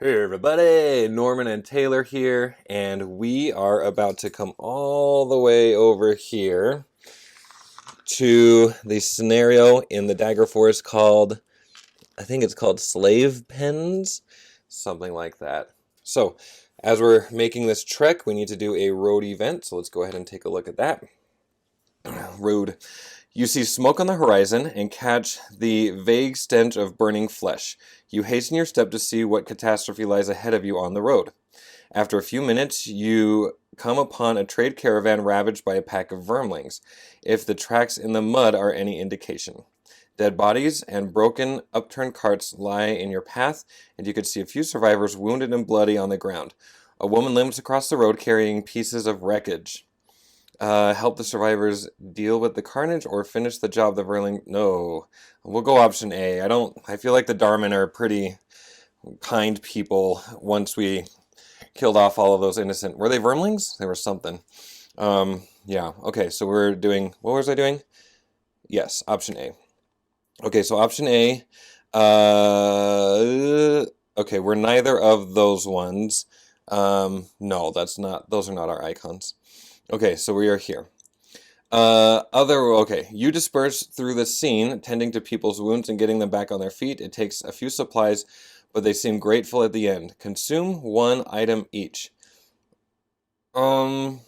Hey everybody, Norman and Taylor here, and we are about to come all the way over here to the scenario in the Dagger Forest called, I think it's called Slave Pens, something like that. So, as we're making this trek, we need to do a road event, so let's go ahead and take a look at that. Road. You see smoke on the horizon and catch the vague stench of burning flesh. You hasten your step to see what catastrophe lies ahead of you on the road. After a few minutes, you come upon a trade caravan ravaged by a pack of vermlings, if the tracks in the mud are any indication. Dead bodies and broken, upturned carts lie in your path, and you can see a few survivors wounded and bloody on the ground. A woman limps across the road carrying pieces of wreckage. Help the survivors deal with the carnage or finish the job the verling. No. We'll go option A. I feel like the Dharman are pretty kind people once we killed off all of those innocent. Were they vermlings? They were something. Yeah. Okay, so we're doing, what was I doing? Yes, option A. Okay, so option A. Okay, we're neither of those ones. No, those are not our icons. Okay, so we are here. Okay, you disperse through the scene, tending to people's wounds and getting them back on their feet. It takes a few supplies, but they seem grateful at the end. Consume one item each. And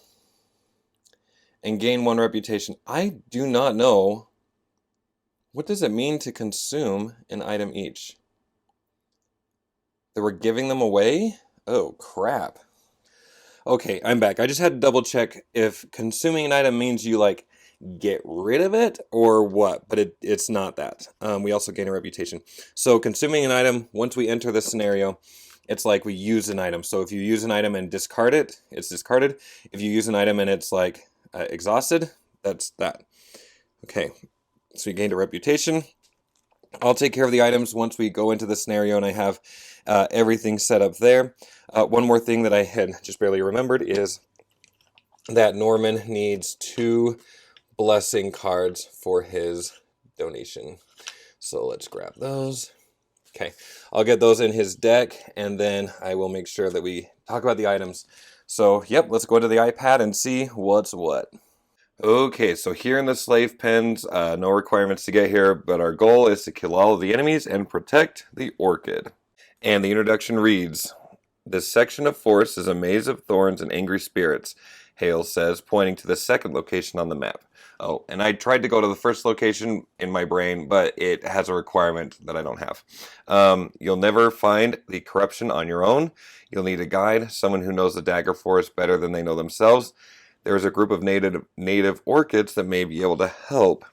gain one reputation. I do not know. What does it mean to consume an item each? That we're giving them away? Oh, crap. Okay, I'm back. I just had to double check if consuming an item means you, like, get rid of it or what, but it's not that. We also gain a reputation. So consuming an item, once we enter the scenario, it's like we use an item. So if you use an item and discard it, it's discarded. If you use an item and it's like exhausted, that's that. Okay, so we gained a reputation. I'll take care of the items once we go into the scenario and I have everything set up there. One more thing that I had just barely remembered is that Norman needs 2 blessing cards for his donation. So let's grab those. Okay, I'll get those in his deck, and then I will make sure that we talk about the items. So, yep, let's go to the iPad and see what's what. Okay, so here in the slave pens, no requirements to get here, but our goal is to kill all of the enemies and protect the orchid. And the introduction reads, "This section of forest is a maze of thorns and angry spirits," Hale says, pointing to the second location on the map. Oh, and I tried to go to the first location in my brain, but it has a requirement that I don't have. You'll never find the corruption on your own. You'll need a guide, someone who knows the Dagger Forest better than they know themselves. There is a group of native orchids that may be able to help.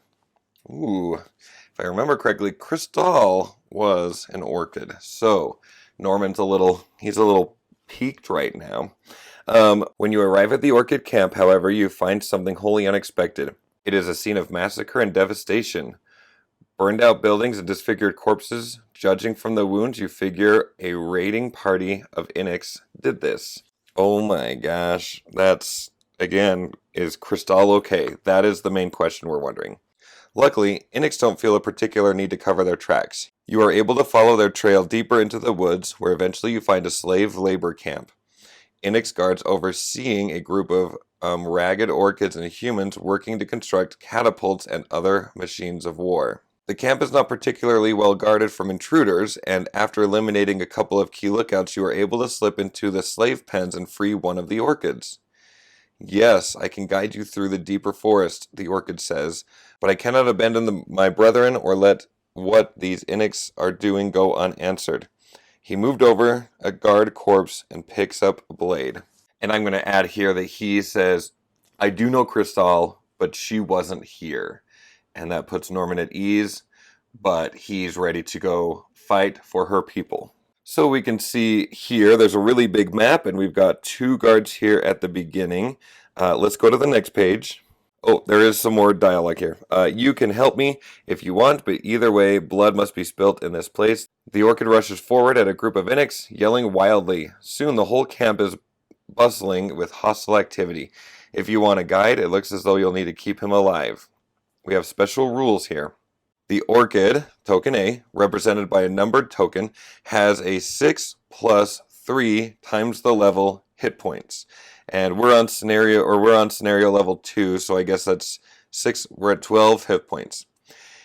Ooh, if I remember correctly, Crystal was an orchid. So Norman's he's a little peaked right now. When you arrive at the orchid camp, however, you find something wholly unexpected. It is a scene of massacre and devastation. Burned out buildings and disfigured corpses. Judging from the wounds, you figure a raiding party of Inix did this. Oh my gosh, again, is Crystal okay? That is the main question we're wondering. Luckily, Inix don't feel a particular need to cover their tracks. You are able to follow their trail deeper into the woods, where eventually you find a slave labor camp. Inix guards overseeing a group of ragged orchids and humans working to construct catapults and other machines of war. The camp is not particularly well guarded from intruders, and after eliminating a couple of key lookouts, you are able to slip into the slave pens and free one of the orchids. "Yes, I can guide you through the deeper forest," the orchid says, "but I cannot abandon my brethren or let what these Inix are doing go unanswered." He moved over a guard corpse and picks up a blade. And I'm going to add here that he says, "I do know Crystal, but she wasn't here." And that puts Norman at ease, but he's ready to go fight for her people. So we can see here, there's a really big map, and we've got 2 guards here at the beginning. Let's go to the next page. Oh, there is some more dialogue here. "You can help me if you want, but either way, blood must be spilt in this place." The orchid rushes forward at a group of Inix, yelling wildly. Soon the whole camp is bustling with hostile activity. If you want a guide, it looks as though you'll need to keep him alive. We have special rules here. The Orchid, token A, represented by a numbered token, has a 6 plus 3 times the level hit points. And we're on scenario level 2, so I guess that's 6, we're at 12 hit points.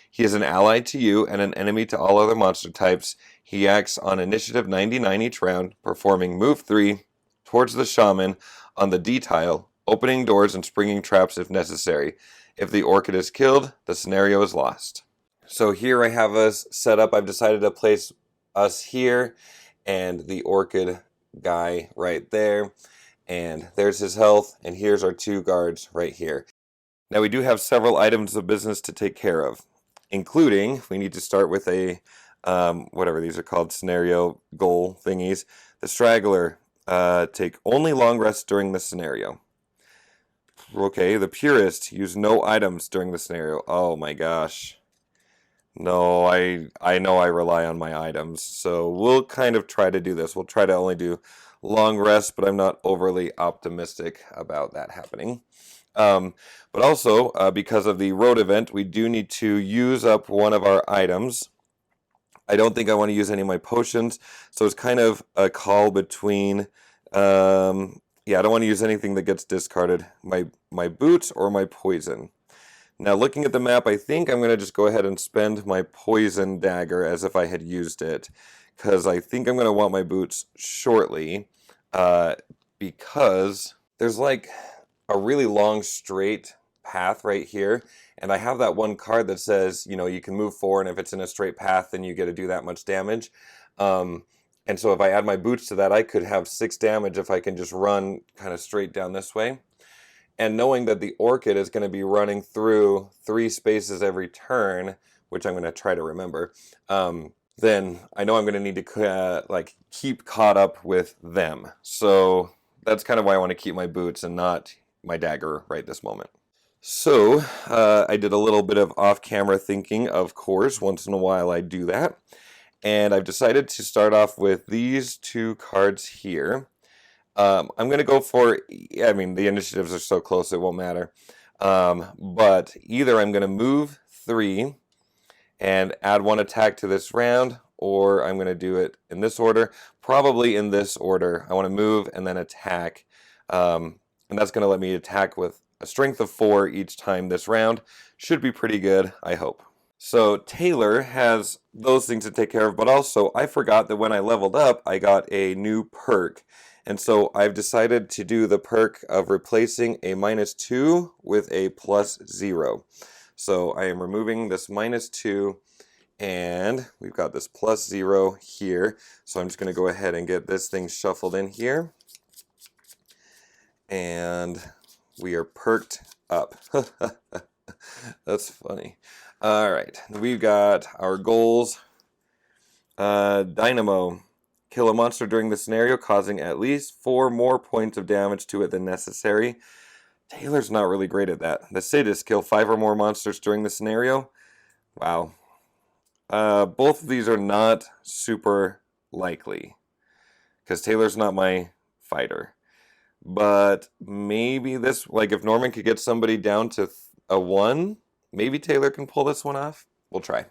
He is an ally to you and an enemy to all other monster types. He acts on initiative 99 each round, performing move 3 towards the Shaman on the D tile, opening doors and springing traps if necessary. If the Orchid is killed, the scenario is lost. So here I have us set up. I've decided to place us here and the Orchid guy right there. And there's his health, and here's our 2 guards right here. Now we do have several items of business to take care of, including we need to start with a, whatever these are called, scenario goal thingies. The Straggler, take only long rests during the scenario. Okay, the Purist, use no items during the scenario. Oh my gosh. No, I know I rely on my items, so we'll kind of try to do this. We'll try to only do long rests, but I'm not overly optimistic about that happening. But also, because of the road event, we do need to use up one of our items. I don't think I want to use any of my potions, so it's kind of a call between, yeah, I don't want to use anything that gets discarded. My boots or my poison. Now, looking at the map, I think I'm going to just go ahead and spend my poison dagger as if I had used it, because I think I'm going to want my boots shortly, because there's like a really long straight path right here, and I have that one card that says, you know, you can move forward, and if it's in a straight path, then you get to do that much damage. And so if I add my boots to that, I could have 6 damage if I can just run kind of straight down this way. And knowing that the Orchid is going to be running through 3 spaces every turn, which I'm going to try to remember, then I know I'm going to need to like keep caught up with them. So that's kind of why I want to keep my boots and not my dagger right this moment. So I did a little bit of off-camera thinking, of course. Once in a while I do that. And I've decided to start off with these 2 cards here. I'm going to go for, I mean, the initiatives are so close it won't matter. But either I'm going to move 3 and add 1 attack to this round, or I'm going to do it in this order. Probably in this order. I want to move and then attack. And that's going to let me attack with a strength of 4 each time this round. Should be pretty good, I hope. So Taylor has those things to take care of, but also I forgot that when I leveled up, I got a new perk. And so I've decided to do the perk of replacing a -2 with a +0. So I am removing this -2, and we've got this +0 here. So I'm just going to go ahead and get this thing shuffled in here. And we are perked up. That's funny. All right, we've got our goals. Dynamo. Kill a monster during the scenario, causing at least 4 more points of damage to it than necessary. Taylor's not really great at that. The Sadist. Kill 5 or more monsters during the scenario. Wow. Both of these are not super likely, because Taylor's not my fighter. But maybe this, like if Norman could get somebody down to a 1, maybe Taylor can pull this one off. We'll try.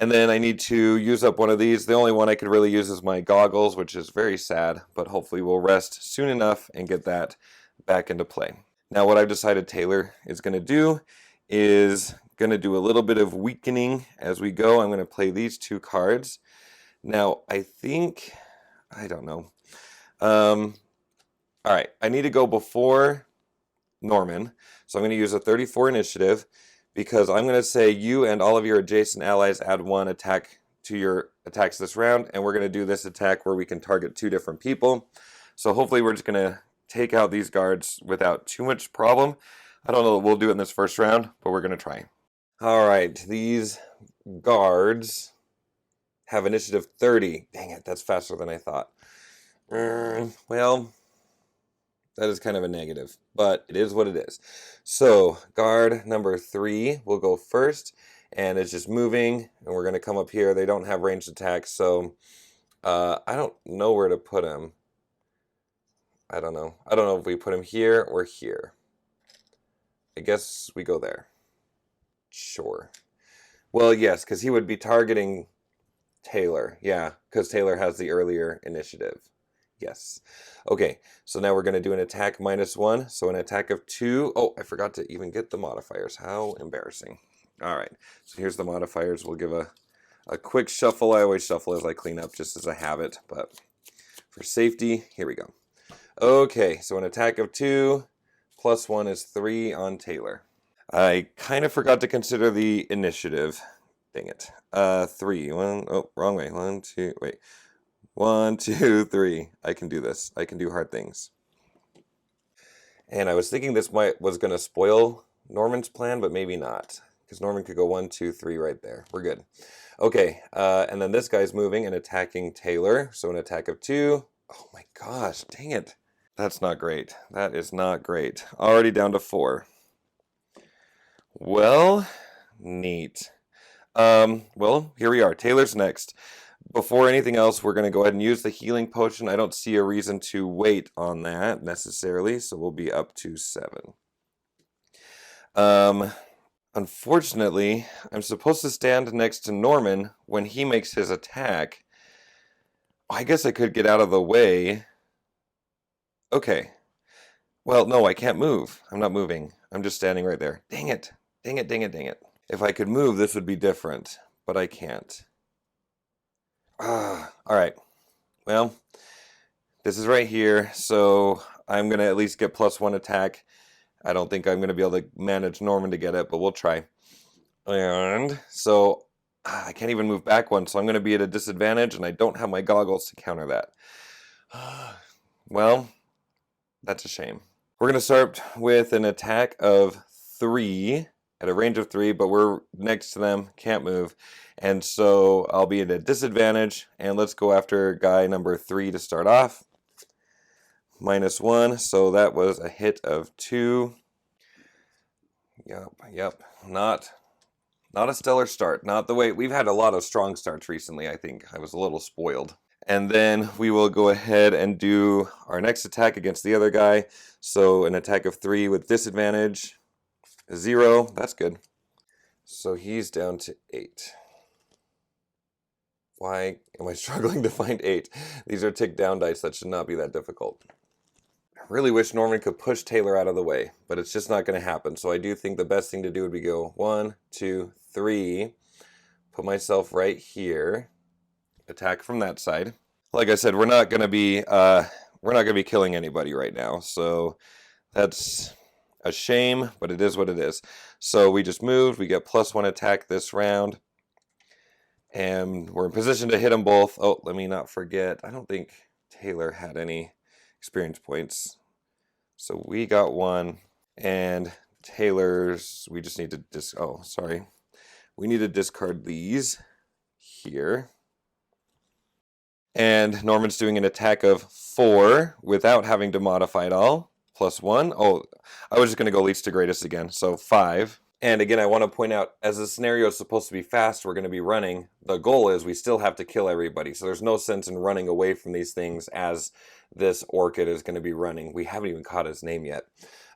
And then I need to use up one of these. The only one I could really use is my goggles, which is very sad, but hopefully we'll rest soon enough and get that back into play. Now what I've decided Taylor is going to do is going to do a little bit of weakening as we go. I'm going to play these 2 cards. Now I think, I don't know. All right, I need to go before Norman, so I'm going to use a 34 initiative, because I'm going to say you and all of your adjacent allies add 1 attack to your attacks this round, and we're going to do this attack where we can target 2 different people. So hopefully we're just going to take out these guards without too much problem. I don't know that we'll do it in this first round, but we're going to try. All right, these guards have initiative 30. Dang it, that's faster than I thought. Well, that is kind of a negative, but it is what it is. So guard number 3 will go first, and it's just moving, and we're going to come up here. They don't have ranged attacks, so I don't know where to put him. I don't know. I don't know if we put him here or here. I guess we go there. Sure. Well, yes, because he would be targeting Taylor. Yeah, because Taylor has the earlier initiative. Yes. Okay, so now we're going to do an attack -1. So an attack of 2. Oh, I forgot to even get the modifiers. How embarrassing. All right, so here's the modifiers. We'll give a quick shuffle. I always shuffle as I clean up just as a habit, but for safety, here we go. Okay, so an attack of 2 +1 is 3 on Taylor. I kind of forgot to consider the initiative. Dang it. 3. Oh, wrong way. 1, 2, wait. 1, 2, 3. I can do this. I can do hard things. And I was thinking this was going to spoil Norman's plan, but maybe not. Because Norman could go 1, 2, 3 right there. We're good. Okay, and then this guy's moving and attacking Taylor. So an attack of 2. Oh my gosh, dang it. That's not great. That is not great. Already down to 4. Well, neat. Well, here we are. Taylor's next. Before anything else, we're going to go ahead and use the healing potion. I don't see a reason to wait on that necessarily, so we'll be up to 7. Unfortunately, I'm supposed to stand next to Norman when he makes his attack. I guess I could get out of the way. Okay. Well, no, I can't move. I'm not moving. I'm just standing right there. Dang it. Dang it, dang it, dang it. If I could move, this would be different, but I can't. All right. Well, this is right here, so I'm going to at least get +1 attack. I don't think I'm going to be able to manage Norman to get it, but we'll try. And so I can't even move back 1, so I'm going to be at a disadvantage, and I don't have my goggles to counter that. Well, that's a shame. We're going to start with an attack of 3 at a range of 3, but we're next to them, can't move. And so I'll be at a disadvantage, and let's go after guy number 3 to start off. -1, so that was a hit of 2. Yep, not a stellar start. Not the way, we've had a lot of strong starts recently, I think. I was a little spoiled. And then we will go ahead and do our next attack against the other guy. So an attack of 3 with disadvantage. 0, that's good. So he's down to 8. Why am I struggling to find 8? These are tick down dice. That should not be that difficult. I really wish Norman could push Taylor out of the way, but it's just not going to happen. So I do think the best thing to do would be go 1, 2, 3. Put myself right here. Attack from that side. Like I said, we're not going to be killing anybody right now. So that's a shame, but it is what it is. So we just moved. We get +1 attack this round. And we're in position to hit them both. Oh, let me not forget. I don't think Taylor had any experience points. So we got 1. And Taylor's, we just need to we need to discard these here. And Norman's doing an attack of 4 without having to modify it all. +1. Oh, I was just going to go least to greatest again. So 5. And again, I want to point out, as the scenario is supposed to be fast, we're going to be running. The goal is we still have to kill everybody. So there's no sense in running away from these things as this Orchid is going to be running. We haven't even caught his name yet.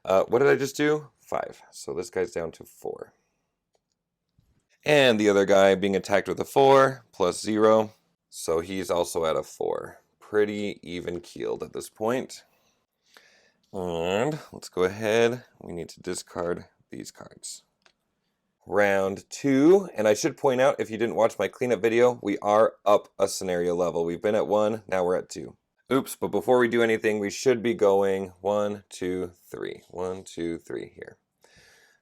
What did I just do? 5. So this guy's down to 4. And the other guy being attacked with a 4 +0. So he's also at a 4. Pretty even keeled at this point. And let's go ahead. We need to discard these cards. Round 2, and I should point out, if you didn't watch my cleanup video, we are up a scenario level. We've been at 1, now we're at 2. Oops, but before we do anything, we should be going 1, 2, 3. 1, 2, 3 here.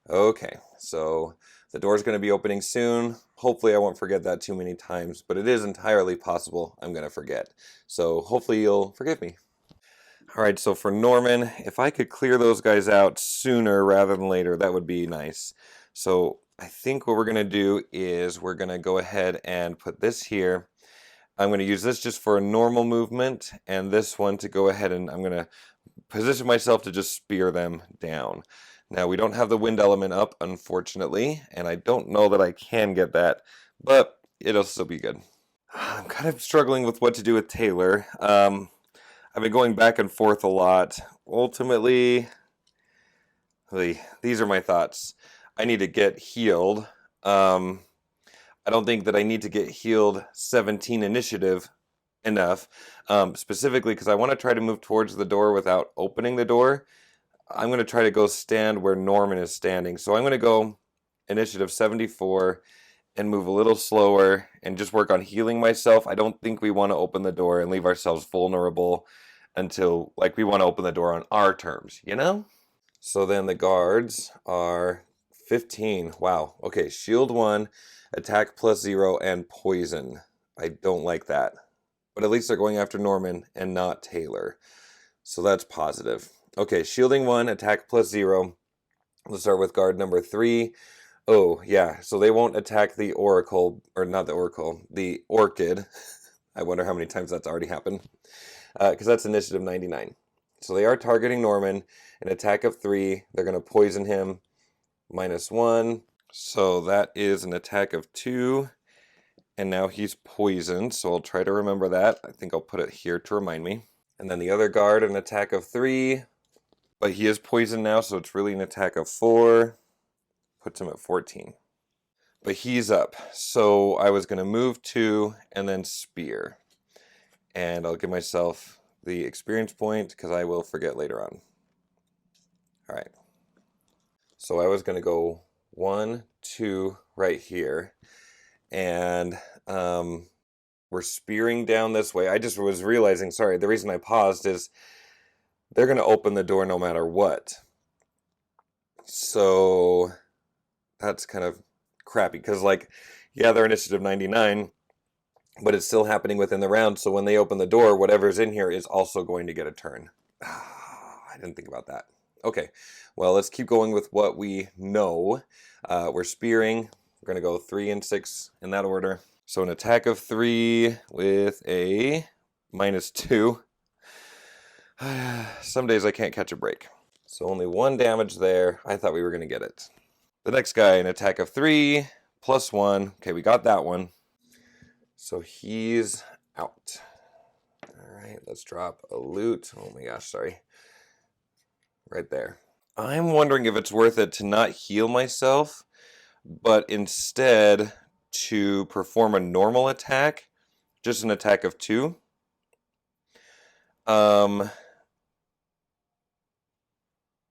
Okay, so the door's going to be opening soon. Hopefully I won't forget that too many times, but it is entirely possible I'm going to forget. So hopefully you'll forgive me. Alright, so for Norman, if I could clear those guys out sooner rather than later, that would be nice. So I think what we're going to do is we're going to go ahead and put this here. I'm going to use this just for a normal movement, and this one to go ahead and I'm going to position myself to just spear them down. Now, we don't have the wind element up, unfortunately, and I don't know that I can get that, but it'll still be good. I'm kind of struggling with what to do with Taylor. I've been going back and forth a lot. Ultimately, these are my thoughts. I need to get healed. I don't think that I need to get healed 17 initiative enough, specifically because I want to try to move towards the door without opening the door. I'm going to try to go stand where Norman is standing. So I'm going to go initiative 74 and move a little slower and just work on healing myself. I don't think we want to open the door and leave ourselves vulnerable until, like, we want to open the door on our terms, you know? So then the guards are 15. Wow. Okay, shield 1, attack +0, and poison. I don't like that. But at least they're going after Norman and not Taylor. So that's positive. Okay, shielding 1, attack +0. Let's start with guard number 3. Oh, yeah, so they won't attack the Oracle, or not the Oracle, the Orchid. I wonder how many times that's already happened. Because that's initiative 99. So they are targeting Norman. An attack of 3. They're going to poison him. -1. So that is an attack of 2. And now he's poisoned, so I'll try to remember that. I think I'll put it here to remind me. And then the other guard, an attack of 3. But he is poisoned now, so it's really an attack of 4. Puts him at 14. But he's up. So I was going to move 2 and then spear. And I'll give myself the experience point because I will forget later on. All right. So I was going to go 1, 2 right here. And we're spearing down this way. I just was realizing, sorry, the reason I paused is they're going to open the door no matter what. So that's kind of crappy because, like, yeah, they're initiative 99, but it's still happening within the round. So when they open the door, whatever's in here is also going to get a turn. I didn't think about that. Okay, well, let's keep going with what we know. We're spearing. We're going to go 3 and 6 in that order. So an attack of 3 with a -2. Some days I can't catch a break. So only 1 damage there. I thought we were going to get it. The next guy, an attack of 3, +1. Okay, we got that one. So he's out. All right, let's drop a loot. Oh my gosh, sorry. Right there. I'm wondering if it's worth it to not heal myself, but instead to perform a normal attack, just an attack of 2.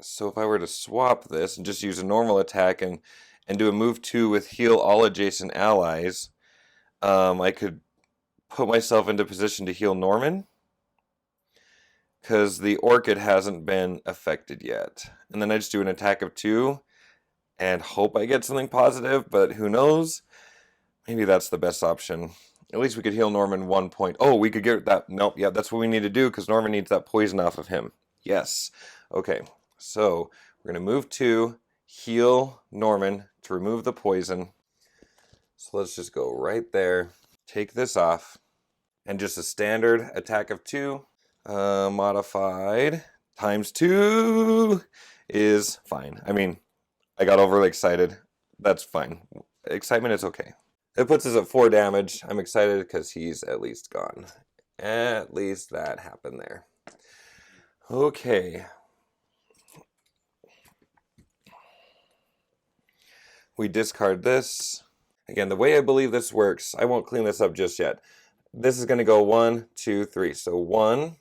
So if I were to swap this and just use a normal attack and do a move 2 with heal all adjacent allies, I could put myself into position to heal Norman, because the Orchid hasn't been affected yet. And then I just do an attack of 2 and hope I get something positive, but who knows? Maybe that's the best option. At least we could heal Norman 1 point. Oh, we could get that. Nope, yeah, that's what we need to do because Norman needs that poison off of him. Yes. Okay, so we're going to move 2, heal Norman to remove the poison. So let's just go right there, take this off, and just a standard attack of 2, modified ×2 is fine. I mean, I got overly excited. That's fine. Excitement is okay. It puts us at 4 damage. I'm excited because he's at least gone. At least that happened there. Okay. We discard this. Again, the way I believe this works, I won't clean this up just yet. This is going to go 1, 2, 3. So 1,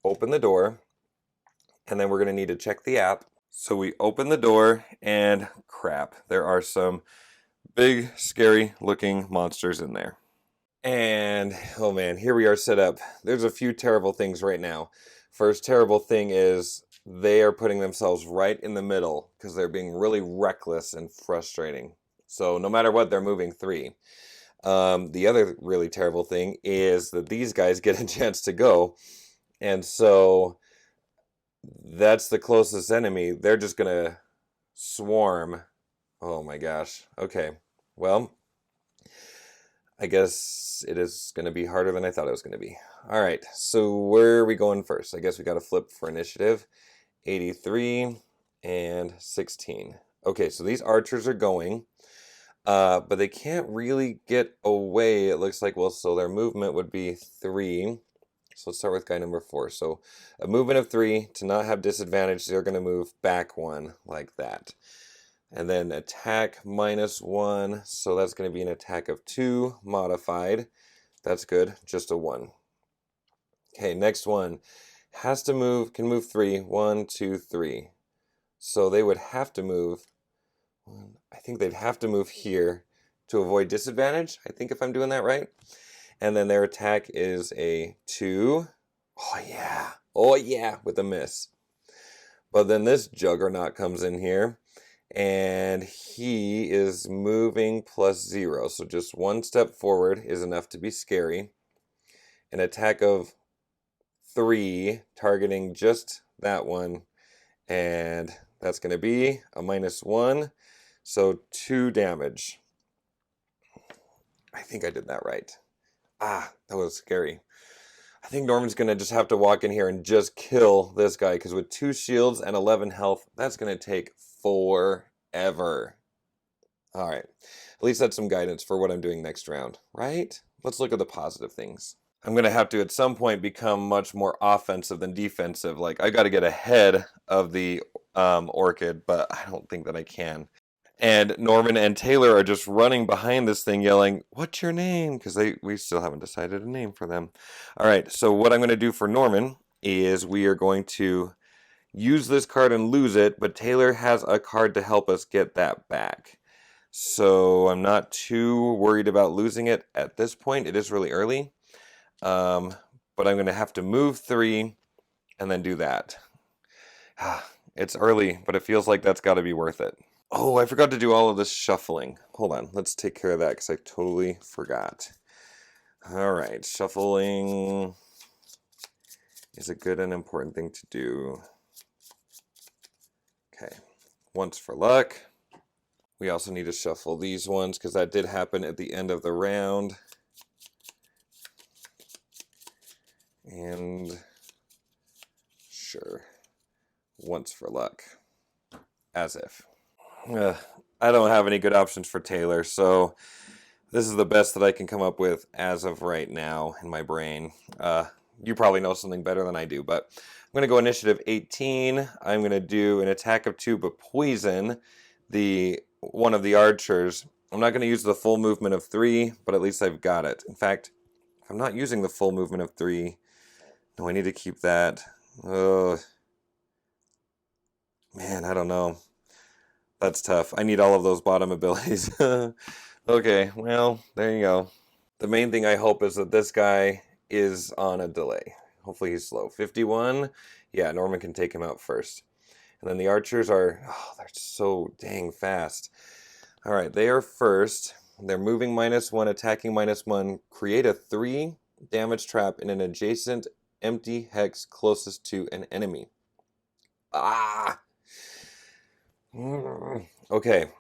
open the door, and then we're going to need to check the app. So we open the door, and crap, there are some big, scary looking monsters in there. And, oh man, here we are set up. There's a few terrible things right now. First terrible thing is they are putting themselves right in the middle because they're being really reckless and frustrating. So no matter what, they're moving 3. The other really terrible thing is that these guys get a chance to go. And so that's the closest enemy. They're just going to swarm. Oh my gosh. Okay. Well, I guess it is going to be harder than I thought it was going to be. All right. So where are we going first? I guess we got to flip for initiative. 83 and 16. Okay. So these archers are going. But they can't really get away, it looks like. Well, so their movement would be 3. So let's start with guy number 4. So a movement of 3 to not have disadvantage, they're going to move back 1 like that. And then attack -1, so that's going to be an attack of 2 modified. That's good, just a 1. Okay, next one. Has to move, can move 3. 1, 2, 3. So they would have to move, I think they'd have to move here to avoid disadvantage, I think, if I'm doing that right. And then their attack is a 2. Oh yeah, with a miss. But then this juggernaut comes in here, and he is moving +0. So just 1 step forward is enough to be scary. An attack of 3, targeting just that one. And that's going to be a -1. So 2 damage. I think I did that right. That was scary. I think Norman's going to just have to walk in here and just kill this guy, because with 2 shields and 11 health, that's going to take forever. Alright, at least that's some guidance for what I'm doing next round, right? Let's look at the positive things. I'm going to have to, at some point, become much more offensive than defensive. Like, I got to get ahead of the Orchid, but I don't think that I can. And Norman and Taylor are just running behind this thing yelling, "What's your name?" Because we still haven't decided a name for them. All right, so what I'm going to do for Norman is we are going to use this card and lose it, but Taylor has a card to help us get that back. So I'm not too worried about losing it at this point. It is really early. But I'm going to have to move 3 and then do that. It's early, but it feels like that's got to be worth it. Oh, I forgot to do all of this shuffling. Hold on, let's take care of that because I totally forgot. All right, shuffling is a good and important thing to do. Okay, once for luck. We also need to shuffle these ones because that did happen at the end of the round. And sure, once for luck. As if. I don't have any good options for Taylor, so this is the best that I can come up with as of right now in my brain. You probably know something better than I do, but I'm going to go initiative 18. I'm going to do an attack of 2, but poison one of the archers. I'm not going to use the full movement of 3, but at least I've got it. In fact, if I'm not using the full movement of 3, no, I need to keep that. Man, I don't know. That's tough. I need all of those bottom abilities. Okay, well, there you go. The main thing I hope is that this guy is on a delay. Hopefully he's slow. 51. Yeah, Norman can take him out first. And then the archers are, they're so dang fast. All right, they are first. They're moving -1, attacking -1. Create a 3 damage trap in an adjacent empty hex closest to an enemy. Okay.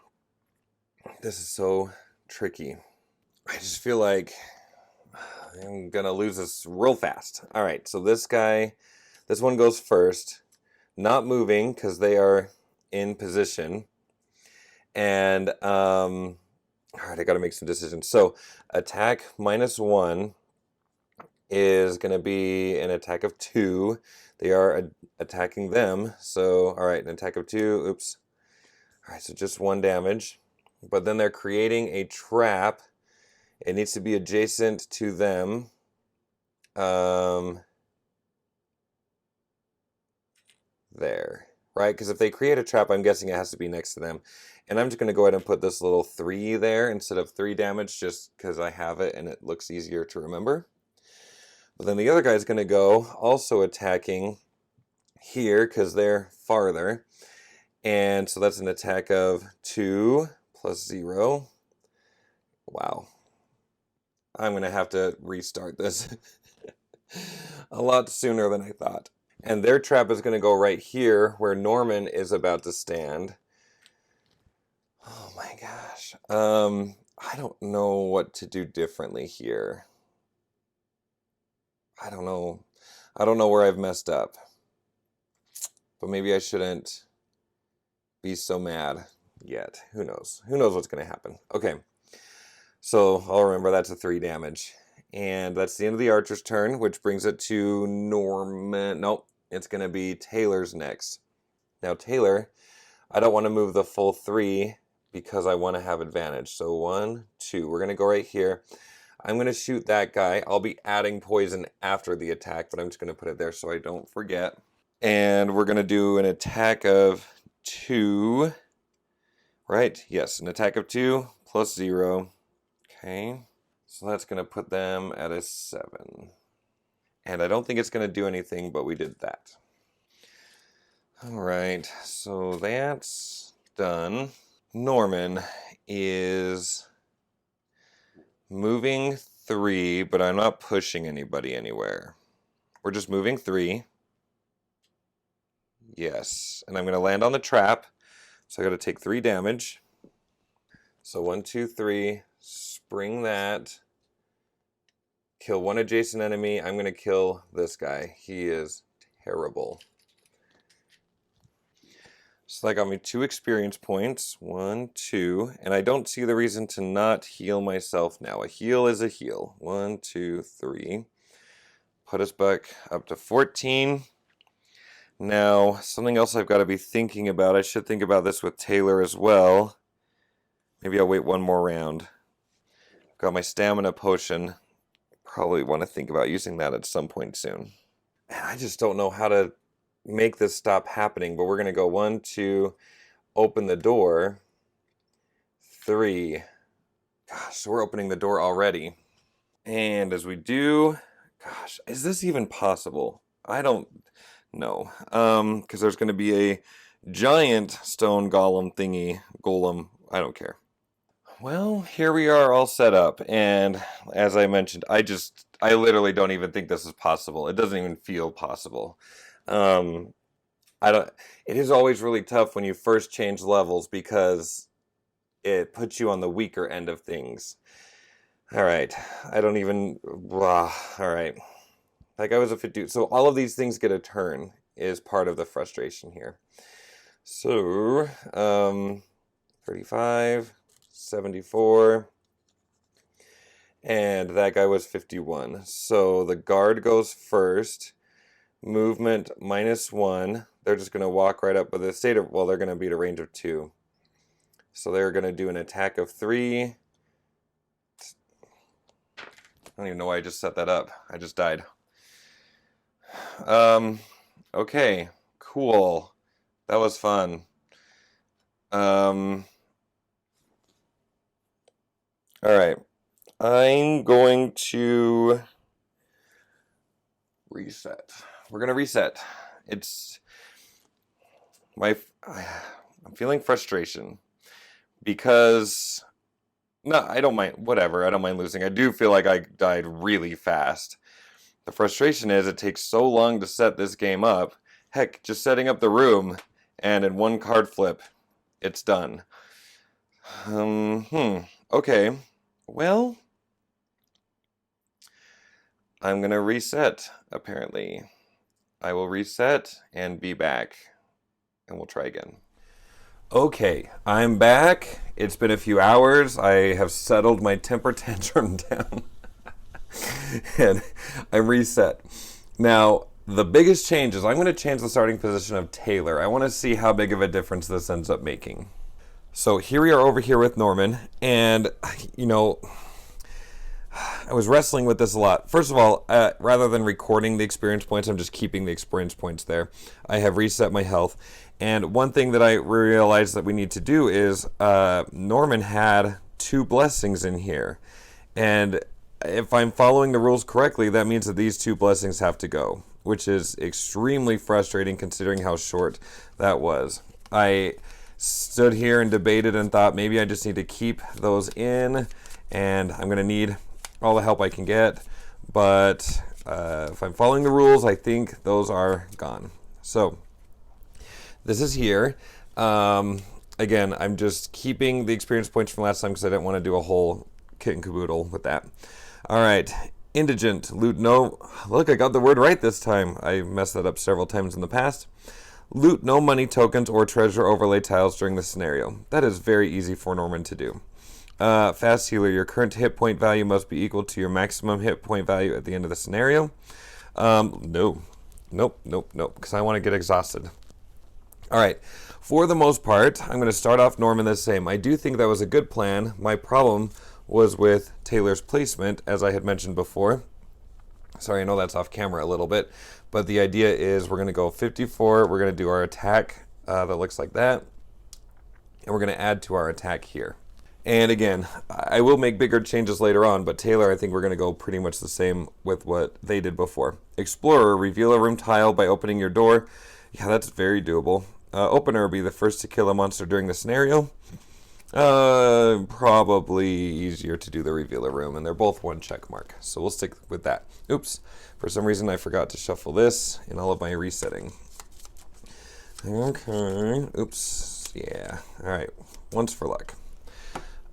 This is so tricky. I just feel like I'm gonna lose this real fast. All right, so this one goes first. Not moving because they are in position. And, all right, I gotta make some decisions. So, attack -1 is gonna be an attack of 2. They are attacking them. So, all right, an attack of 2. Oops. All right, so just 1 damage. But then they're creating a trap. It needs to be adjacent to them. There. Right? Because if they create a trap, I'm guessing it has to be next to them. And I'm just going to go ahead and put this little 3 there instead of 3 damage just because I have it and it looks easier to remember. But then the other guy's going to go also attacking here because they're farther. And so that's an attack of 2 plus 0. Wow. I'm going to have to restart this a lot sooner than I thought. And their trap is going to go right here where Norman is about to stand. Oh my gosh. I don't know what to do differently here. I don't know. I don't know where I've messed up. But maybe I shouldn't be so mad yet. Who knows? Who knows what's going to happen? Okay. So I'll remember that's a 3 damage. And that's the end of the archer's turn, which brings it to Norman. Nope. It's going to be Taylor's next. Now, Taylor, I don't want to move the full 3 because I want to have advantage. So 1, 2. We're going to go right here. I'm going to shoot that guy. I'll be adding poison after the attack, but I'm just going to put it there so I don't forget. And we're going to do an attack of 2. Right? Yes, an attack of 2 plus 0. Okay. So that's going to put them at a 7. And I don't think it's going to do anything, but we did that. All right, so that's done. Norman is moving 3, but I'm not pushing anybody anywhere. We're just moving 3. Yes, and I'm going to land on the trap, so I got to take 3 damage. So 1, 2, 3, spring that. Kill 1 adjacent enemy. I'm going to kill this guy. He is terrible. So that got me 2 experience points. 1, 2. And I don't see the reason to not heal myself now. A heal is a heal. 1, 2, 3. Put us back up to 14. Now, something else I've got to be thinking about. I should think about this with Taylor as well. Maybe I'll wait 1 more round. Got my stamina potion. Probably want to think about using that at some point soon. Man, I just don't know how to make this stop happening, but we're going to go 1, 2, open the door, 3. Gosh, so we're opening the door already. And as we do, gosh, is this even possible? I don't know. Because there's going to be a giant stone golem thingy, golem, I don't care. Well, here we are all set up, and as I mentioned, I literally don't even think this is possible. It doesn't even feel possible. It is always really tough when you first change levels because it puts you on the weaker end of things. All right, all right. Like I was a 50, so all of these things get a turn is part of the frustration here. So, 35, 74, and that guy was 51. So the guard goes first. Movement -1. They're just going to walk right up with a state of, well, they're going to be at a range of 2. So they're going to do an attack of 3. I don't even know why I just set that up. I just died. Okay, cool. That was fun. All right. I'm going to reset. We're going to reset. I'm feeling frustration because, no, I don't mind, whatever, I don't mind losing. I do feel like I died really fast. The frustration is it takes so long to set this game up. Heck, just setting up the room, and in 1 card flip, it's done. Okay. Well, I'm going to reset, apparently. I will reset and be back, and we'll try again. Okay, I'm back. It's been a few hours. I have settled my temper tantrum down, and I'm reset. Now, the biggest change is I'm going to change the starting position of Taylor. I want to see how big of a difference this ends up making. So here we are over here with Norman, and, you know, I was wrestling with this a lot. First of all, rather than recording the experience points, I'm just keeping the experience points there. I have reset my health. And one thing that I realized that we need to do is Norman had 2 blessings in here. And if I'm following the rules correctly, that means that these 2 blessings have to go, which is extremely frustrating considering how short that was. I stood here and debated and thought maybe I just need to keep those in, and I'm going to need all the help I can get, but if I'm following the rules, I think those are gone. So this is here. Again, I'm just keeping the experience points from last time because I didn't want to do a whole kit and caboodle with that. All right, indigent, loot no, look, I got the word right this time. I messed that up several times in the past. Loot no money tokens or treasure overlay tiles during the scenario. That is very easy for Norman to do. Fast healer, your current hit point value must be equal to your maximum hit point value at the end of the scenario. Nope, because I want to get exhausted. All right, for the most part, I'm going to start off Norman the same. I do think that was a good plan. My problem was with Taylor's placement, as I had mentioned before. Sorry, I know that's off camera a little bit, but the idea is we're going to go 54. We're going to do our attack that looks like that, and we're going to add to our attack here. And again, I will make bigger changes later on, but Taylor, I think we're going to go pretty much the same with what they did before. Explorer, reveal a room tile by opening your door. Yeah, that's very doable. Opener, be the first to kill a monster during the scenario. Probably easier to do the reveal a room, and they're both 1 check mark, so we'll stick with that. Oops, for some reason I forgot to shuffle this in all of my resetting. Okay, oops, yeah, alright, once for luck.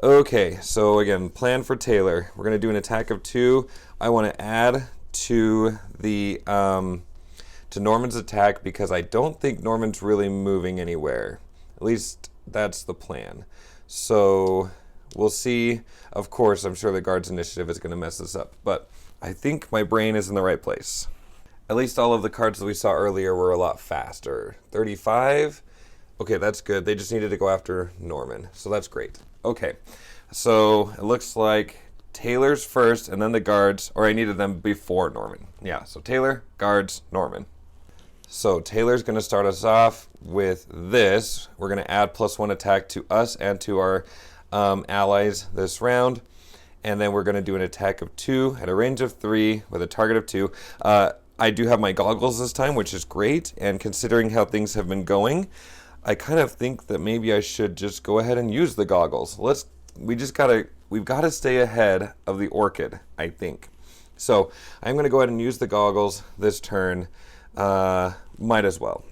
Okay, so again, plan for Taylor. We're going to do an attack of 2. I want to add to the to Norman's attack because I don't think Norman's really moving anywhere. At least that's the plan. So we'll see. Of course, I'm sure the guard's initiative is going to mess this up, but I think my brain is in the right place. At least all of the cards that we saw earlier were a lot faster. 35. Okay, that's good. They just needed to go after Norman, so that's great. Okay, so it looks like Taylor's first and then the guards, or I needed them before Norman. Yeah, so Taylor, guards, Norman. So Taylor's going to start us off with this. We're going to add +1 attack to us and to our allies this round. And then we're going to do an attack of 2 at a range of 3 with a target of 2. I do have my goggles this time, which is great. And considering how things have been going, I kind of think that maybe I should just go ahead and use the goggles. We've got to stay ahead of the Orchid, I think. So I'm going to go ahead and use the goggles this turn. Might as well.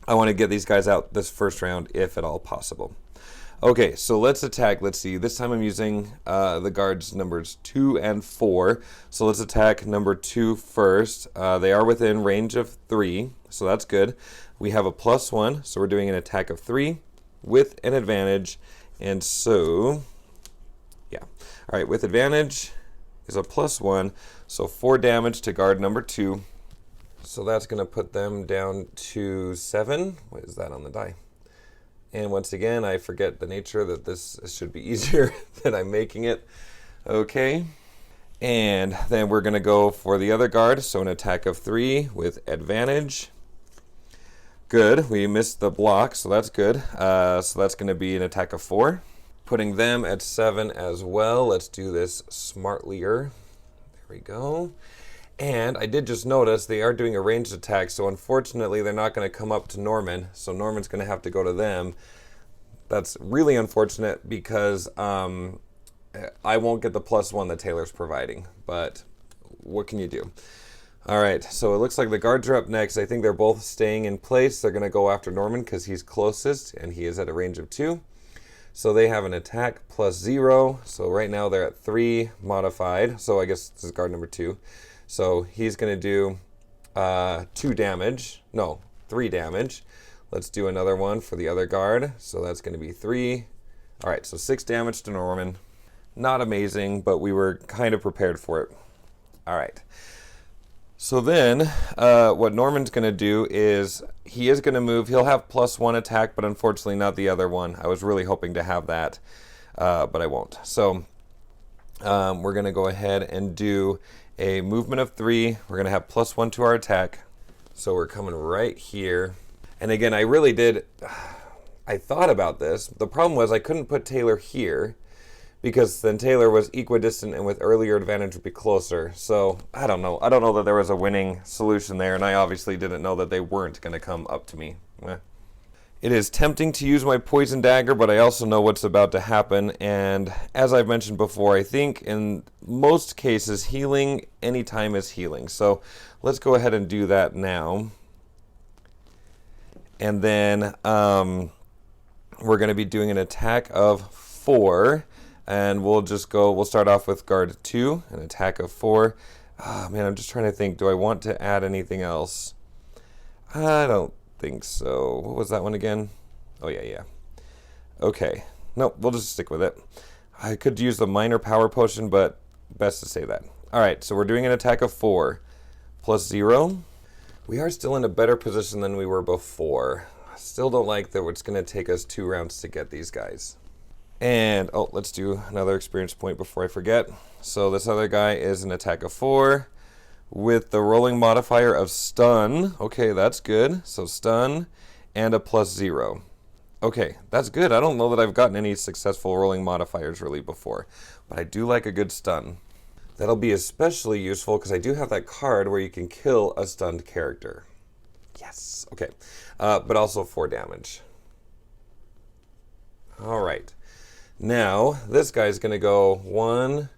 I want to get these guys out this first round if at all possible. Okay, so let's attack. Let's see. This time I'm using the guards numbers 2 and 4. So let's attack number 2 first. They are within range of 3, so that's good. We have a +1, so we're doing an attack of 3 with an advantage. And so, yeah. All right, with advantage is a +1, so 4 damage to guard number 2. So that's going to put them down to 7. What is that on the die? And once again, I forget the nature that this should be easier than I'm making it. Okay. And then we're going to go for the other guard. So an attack of 3 with advantage. Good. We missed the block, so that's good. So that's going to be an attack of 4. Putting them at 7 as well. Let's do this smartlier. There we go. And I did just notice they are doing a ranged attack, so unfortunately they're not going to come up to Norman, so Norman's going to have to go to them. That's really unfortunate because I won't get the +1 that Taylor's providing, but what can you do? All right, so it looks like the guards are up next. I think they're both staying in place. They're going to go after Norman because he's closest, and he is at a range of 2. So they have an attack +0, so right now they're at 3 modified, so I guess this is guard number 2. So he's going to do 2 damage. No, 3 damage. Let's do another one for the other guard. So that's going to be 3. All right, so 6 damage to Norman. Not amazing, but we were kind of prepared for it. All right. So then what Norman's going to do is he is going to move. He'll have +1 attack, but unfortunately not the other one. I was really hoping to have that, but I won't. So we're going to go ahead and do a movement of 3. We're going to have +1 to our attack. So we're coming right here. And again, I thought about this. The problem was I couldn't put Taylor here because then Taylor was equidistant and with earlier advantage would be closer. So I don't know. I don't know that there was a winning solution there, and I obviously didn't know that they weren't going to come up to me. It is tempting to use my poison dagger, but I also know what's about to happen. And as I've mentioned before, I think in most cases, healing anytime is healing. So let's go ahead and do that now. And then we're going to be doing an attack of 4. And we'll start off with guard 2, an attack of 4. Oh, man, I'm just trying to think. Do I want to add anything else? I don't think so. What was that one again? Oh, yeah. Okay. Nope, we'll just stick with it. I could use the minor power potion, but best to say that. All right, so we're doing an attack of 4 +0. We are still in a better position than we were before. Still don't like that it's going to take us 2 rounds to get these guys. And, oh, let's do another experience point before I forget. So this other guy is an attack of 4 with the rolling modifier of stun. Okay, that's good. So stun and a +0. Okay, that's good. I don't know that I've gotten any successful rolling modifiers really before, but I do like a good stun. That'll be especially useful because I do have that card where you can kill a stunned character. Yes, okay. But also 4 damage. All right. Now, this guy's going to go 1.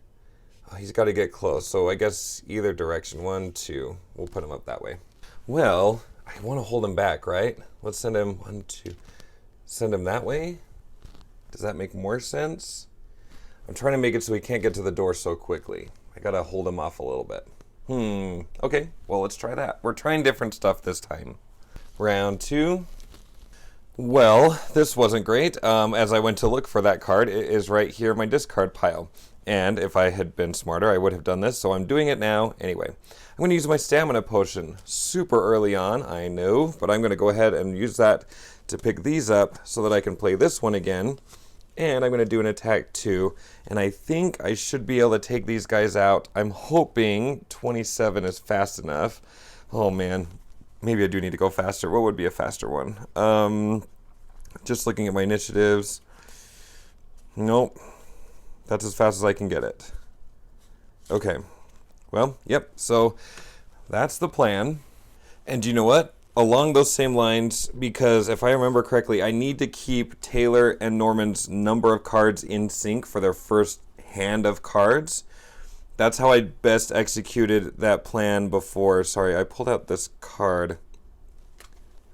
Oh, he's got to get close, so I guess either direction. 1, 2. We'll put him up that way. Well, I want to hold him back, right? Let's send him 1, 2. Send him that way? Does that make more sense? I'm trying to make it so he can't get to the door so quickly. I got to hold him off a little bit. Okay, well, let's try that. We're trying different stuff this time. Round 2. Well, this wasn't great. As I went to look for that card, it is right here in my discard pile. And if I had been smarter, I would have done this, so I'm doing it now. Anyway, I'm going to use my stamina potion super early on, I know, but I'm going to go ahead and use that to pick these up so that I can play this one again. And I'm going to do an attack 2, and I think I should be able to take these guys out. I'm hoping 27 is fast enough. Oh man, maybe I do need to go faster. What would be a faster one? Just looking at my initiatives. Nope. That's as fast as I can get it. Okay. Well, yep. So that's the plan. And you know what? Along those same lines, because if I remember correctly, I need to keep Taylor and Norman's number of cards in sync for their first hand of cards. That's how I best executed that plan before. Sorry, I pulled out this card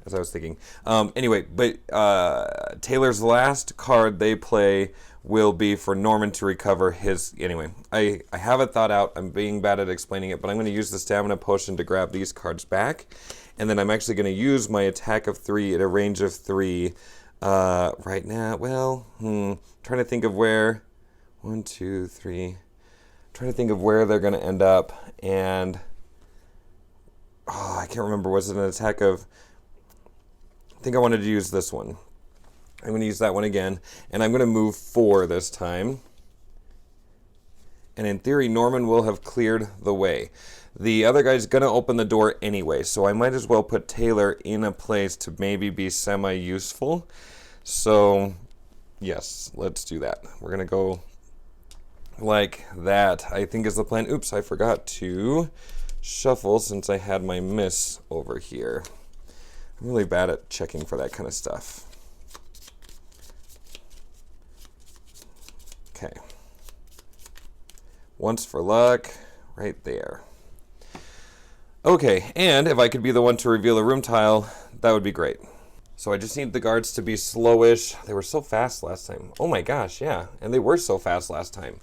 as I was thinking. Anyway, but Taylor's last card they play will be for Norman to recover his... Anyway, I have it thought out. I'm being bad at explaining it, but I'm going to use the stamina potion to grab these cards back. And then I'm actually going to use my attack of 3 at a range of 3 right now. Well, trying to think of where... 1, 2, 3... Trying to think of where they're going to end up. And... I can't remember. Was it an attack of... I think I wanted to use this one. I'm going to use that one again. And I'm going to move 4 this time. And in theory, Norman will have cleared the way. The other guy's going to open the door anyway, so I might as well put Taylor in a place to maybe be semi-useful. So, yes, let's do that. We're going to go like that, I think is the plan. Oops, I forgot to shuffle since I had my miss over here. I'm really bad at checking for that kind of stuff. Okay. Once for luck, right there. Okay, and if I could be the one to reveal a room tile, that would be great. So I just need the guards to be slowish. They were so fast last time. Oh my gosh, yeah, and they were so fast last time.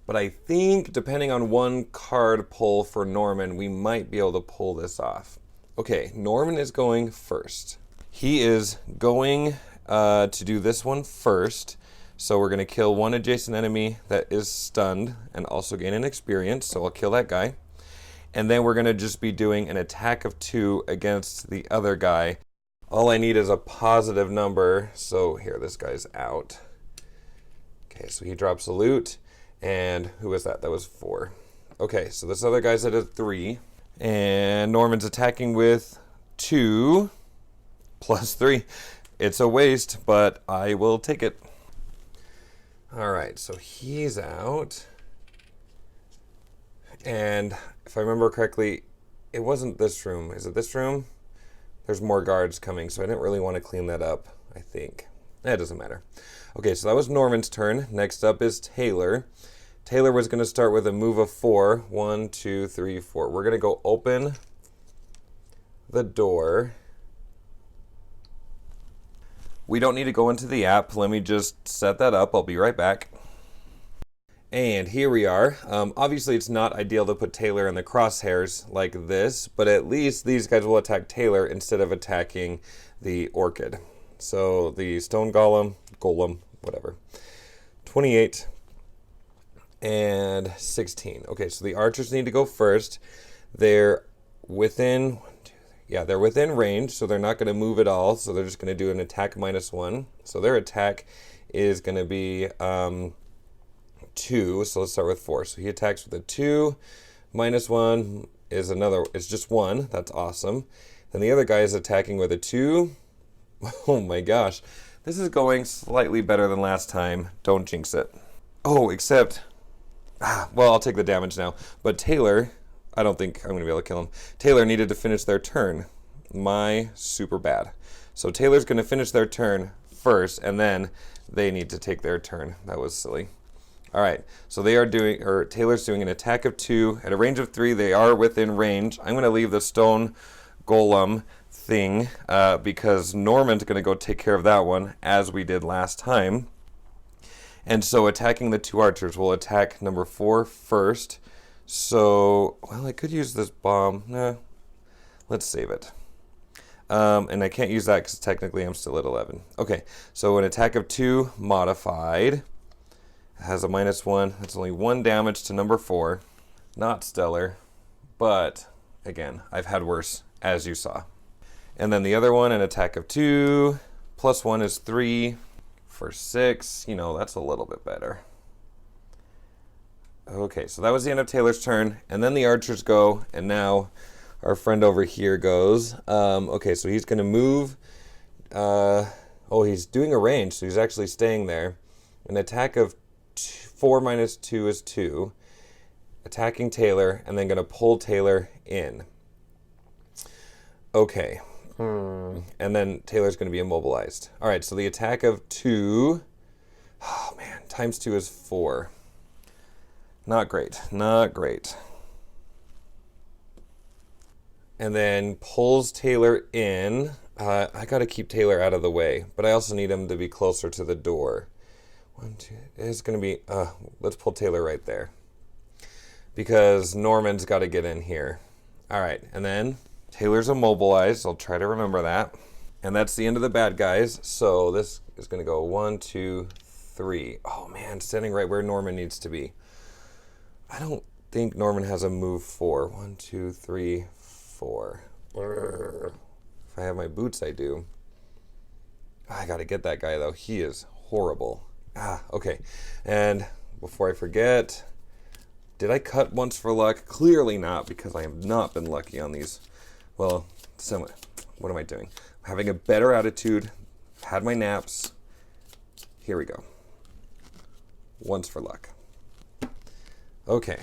But I think, depending on one card pull for Norman, we might be able to pull this off. Okay, Norman is going first. He is going to do this one first. So we're going to kill one adjacent enemy that is stunned and also gain an experience. So I'll kill that guy. And then we're going to just be doing an attack of 2 against the other guy. All I need is a positive number. So here, this guy's out. Okay, so he drops a loot. And who was that? That was 4. Okay, so this other guy's at a 3. And Norman's attacking with 2 plus 3. It's a waste, but I will take it. All right, so he's out. And if I remember correctly, it wasn't this room. Is it this room? There's more guards coming, so I didn't really want to clean that up, I think. It doesn't matter. Okay, so that was Norman's turn. Next up is Taylor. Taylor was going to start with a move of 4. 1, 2, 3, 4. We're going to go open the door. We don't need to go into the app. Let me just set that up. I'll be right back. And here we are. Obviously, it's not ideal to put Taylor in the crosshairs like this, but at least these guys will attack Taylor instead of attacking the Orchid. So the Stone Golem, whatever. 28 and 16. Okay, so the archers need to go first. They're within Yeah, they're within range, so they're not going to move at all. So they're just going to do an attack -1. So their attack is going to be 2. So let's start with 4. So he attacks with a 2. -1 is another. It's just 1. That's awesome. Then the other guy is attacking with a 2. Oh my gosh. This is going slightly better than last time. Don't jinx it. Oh, except... well, I'll take the damage now. But Taylor... I don't think I'm going to be able to kill him. Taylor needed to finish their turn. Super bad. So Taylor's going to finish their turn first, and then they need to take their turn. That was silly. All right. So they are doing, or Taylor's doing an attack of 2 at a range of 3. They are within range. I'm going to leave the stone golem thing because Norman's going to go take care of that one as we did last time. And so attacking the 2 archers will attack number 4 first. So, well, I could use this bomb. Nah, let's save it. And I can't use that because technically I'm still at 11. Okay, so an attack of 2 modified. It has a -1. That's only 1 damage to number 4. Not stellar, but again, I've had worse, as you saw. And then the other one, an attack of 2. +1 is 3 for 6. You know, that's a little bit better. Okay, so that was the end of Taylor's turn, and then the archers go, and now our friend over here goes. Okay, so he's going to move. Oh, he's doing a range, so he's actually staying there. An attack of 4 - 2 is 2. Attacking Taylor, and then going to pull Taylor in. Okay. And then Taylor's going to be immobilized. All right, so the attack of 2. Oh, man, ×2 is 4. Not great. Not great. And then pulls Taylor in. I got to keep Taylor out of the way, but I also need him to be closer to the door. 1, 2. It's going to be... let's pull Taylor right there. Because Norman's got to get in here. All right, and then Taylor's immobilized. I'll try to remember that. And that's the end of the bad guys. So this is going to go 1, 2, 3. Oh, man, standing right where Norman needs to be. I don't think Norman has a move 4. 1, 2, 3, 4. If I have my boots, I do. I gotta get that guy, though. He is horrible. Okay. And before I forget, did I cut once for luck? Clearly not, because I have not been lucky on these. Well, what am I doing? I'm having a better attitude. Had my naps. Here we go. Once for luck. Okay,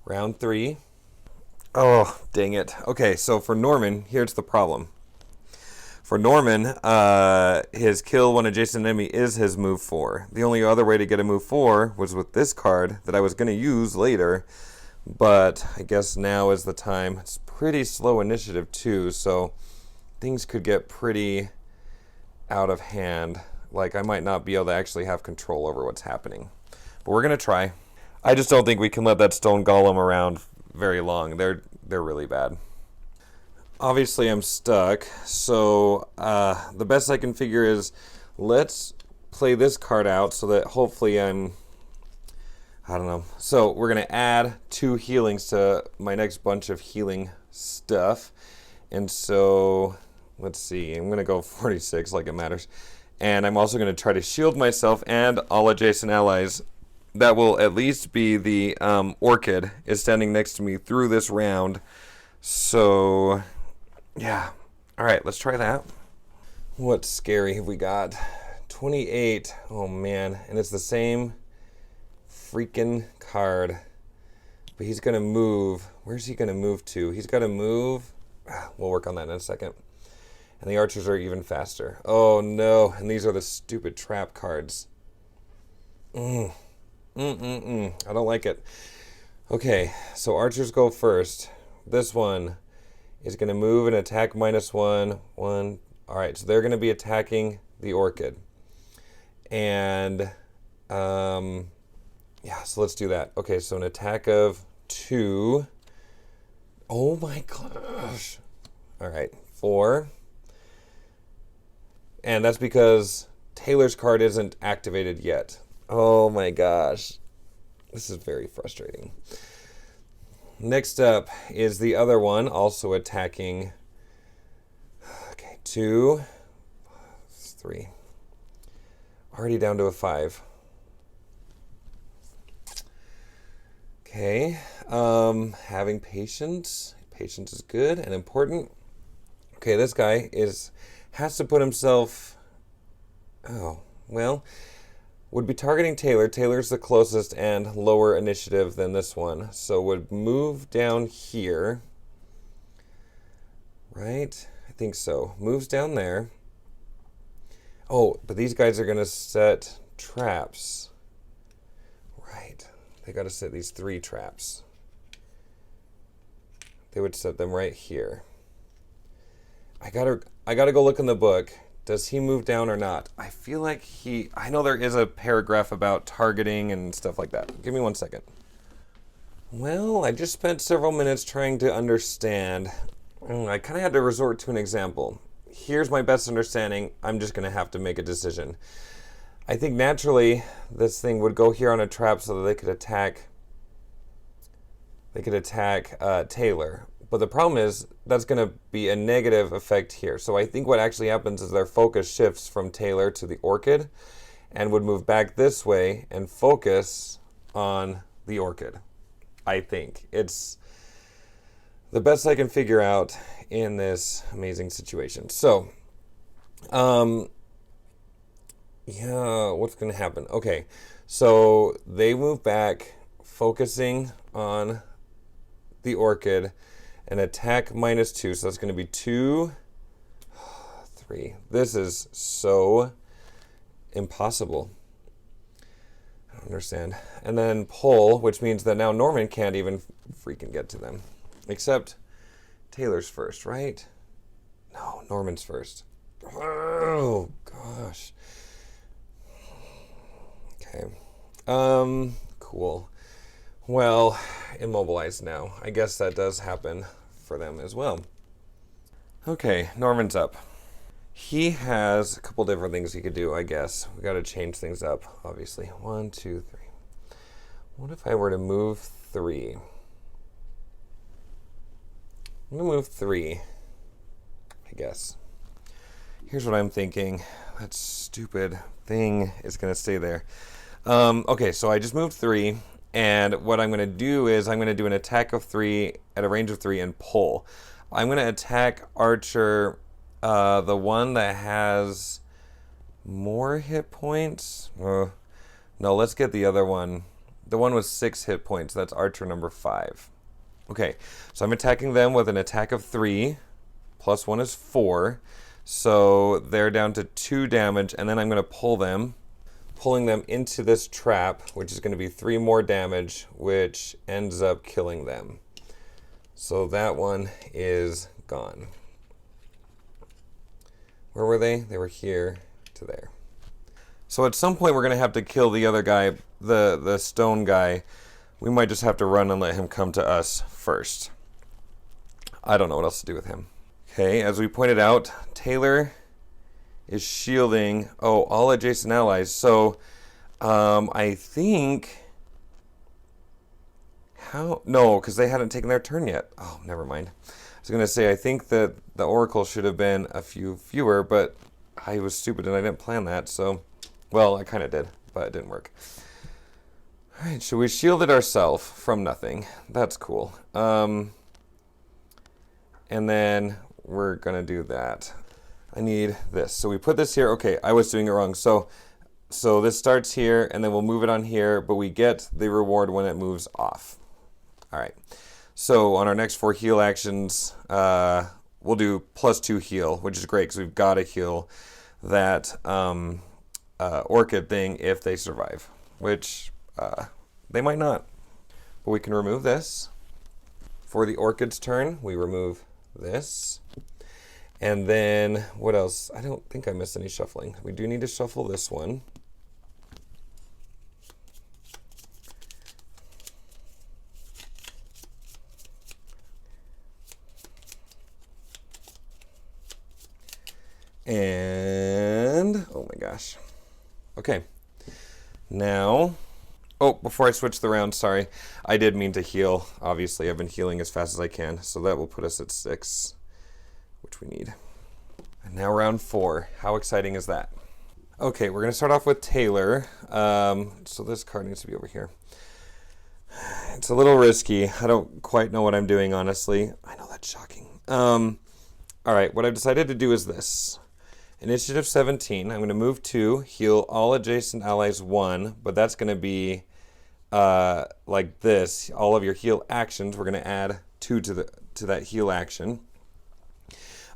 round 3. Oh, dang it. Okay, so for Norman, here's the problem. For Norman, his kill one adjacent enemy is his move 4. The only other way to get a move 4 was with this card that I was going to use later, but I guess now is the time. It's pretty slow initiative too, so things could get pretty out of hand. Like I might not be able to actually have control over what's happening. But we're going to try. I just don't think we can let that stone golem around very long. They're really bad. Obviously, I'm stuck. So the best I can figure is let's play this card out so that hopefully I don't know. So we're going to add 2 healings to my next bunch of healing stuff. And so let's see. I'm going to go 46 like it matters. And I'm also going to try to shield myself and all adjacent allies. That will at least be the Orchid is standing next to me through this round. So, yeah. All right, let's try that. What scary have we got? 28. Oh, man. And it's the same freaking card. But he's going to move. Where's he going to move to? He's got to move. We'll work on that in a second. And the archers are even faster. Oh, no. And these are the stupid trap cards. I don't like it. Okay, so archers go first. This one is going to move and attack -1. All right, so they're going to be attacking the Orchid. And, yeah, so let's do that. Okay, so an attack of 2. Oh my gosh. All right, 4. And that's because Taylor's card isn't activated yet. Oh my gosh. This is very frustrating. Next up is the other one, also attacking. Okay, 2, 3. Already down to a 5. Okay, having patience. Patience is good and important. Okay, this guy has to put himself. Oh, well, would be targeting Taylor. Taylor's the closest and lower initiative than this one, so would move down here. Right? I think so. Moves down there. Oh, but these guys are going to set traps. Right. They got to set these 3 traps. They would set them right here. I gotta go look in the book. Does he move down or not? I feel like I know there is a paragraph about targeting and stuff like that. Give me 1 second. Well, I just spent several minutes trying to understand. I kind of had to resort to an example. Here's my best understanding. I'm just going to have to make a decision. I think naturally this thing would go here on a trap so that they could attack Taylor. But the problem is that's going to be a negative effect here. So I think what actually happens is their focus shifts from Taylor to the Orchid and would move back this way and focus on the Orchid. I think it's the best I can figure out in this amazing situation. So, yeah, what's going to happen? Okay, so they move back, focusing on the Orchid, and attack -2. So that's going to be 2, 3. This is so impossible. I don't understand. And then pull, which means that now Norman can't even freaking get to them. Except Taylor's first, right? No, Norman's first. Oh, gosh. Okay. Cool. Well, immobilized now. I guess that does happen for them as well. Okay, Norman's up. He has a couple different things he could do, I guess. We got to change things up, obviously. 1, 2, 3. What if I were to move 3? I'm going to move 3, I guess. Here's what I'm thinking. That stupid thing is going to stay there. Okay, so I just moved 3, and what I'm going to do is I'm going to do an attack of 3 at a range of 3 and pull. I'm going to attack Archer, the one that has more hit points. No, let's get the other one. The one with 6 hit points. That's Archer number 5. Okay, so I'm attacking them with an attack of 3. Plus 1 is 4. So they're down to 2 damage, and then I'm going to pull them. Pulling them into this trap, which is going to be 3 more damage, which ends up killing them. So that one is gone. Where were they? They were here to there. So at some point we're going to have to kill the other guy, the stone guy. We might just have to run and let him come to us first. I don't know what else to do with him. Okay, as we pointed out, Taylor is shielding, all adjacent allies. So, I think, no, because they hadn't taken their turn yet. Oh, never mind. I was going to say, I think that the Oracle should have been a few fewer, but I was stupid and I didn't plan that. So, well, I kind of did, but it didn't work. All right, so we shielded ourselves from nothing. That's cool. And then we're going to do that. I need this. So we put this here. Okay, I was doing it wrong. So this starts here, and then we'll move it on here, but we get the reward when it moves off. All right. So on our next 4 heal actions, we'll do +2 heal, which is great because we've got to heal that Orchid thing if they survive, which they might not. But we can remove this. For the Orchid's turn, we remove this. And then, what else? I don't think I missed any shuffling. We do need to shuffle this one. And, oh my gosh. Okay. Now, Oh, before I switch the round, sorry. I did mean to heal. Obviously, I've been healing as fast as I can. So that will put us at 6, which we need. And now round 4. How exciting is that? Okay, we're going to start off with Taylor. So this card needs to be over here. It's a little risky. I don't quite know what I'm doing, honestly. I know that's shocking. All right, what I've decided to do is this. Initiative 17, I'm going to move 2, heal all adjacent allies 1, but that's going to be like this. All of your heal actions, we're going to add 2 to that heal action.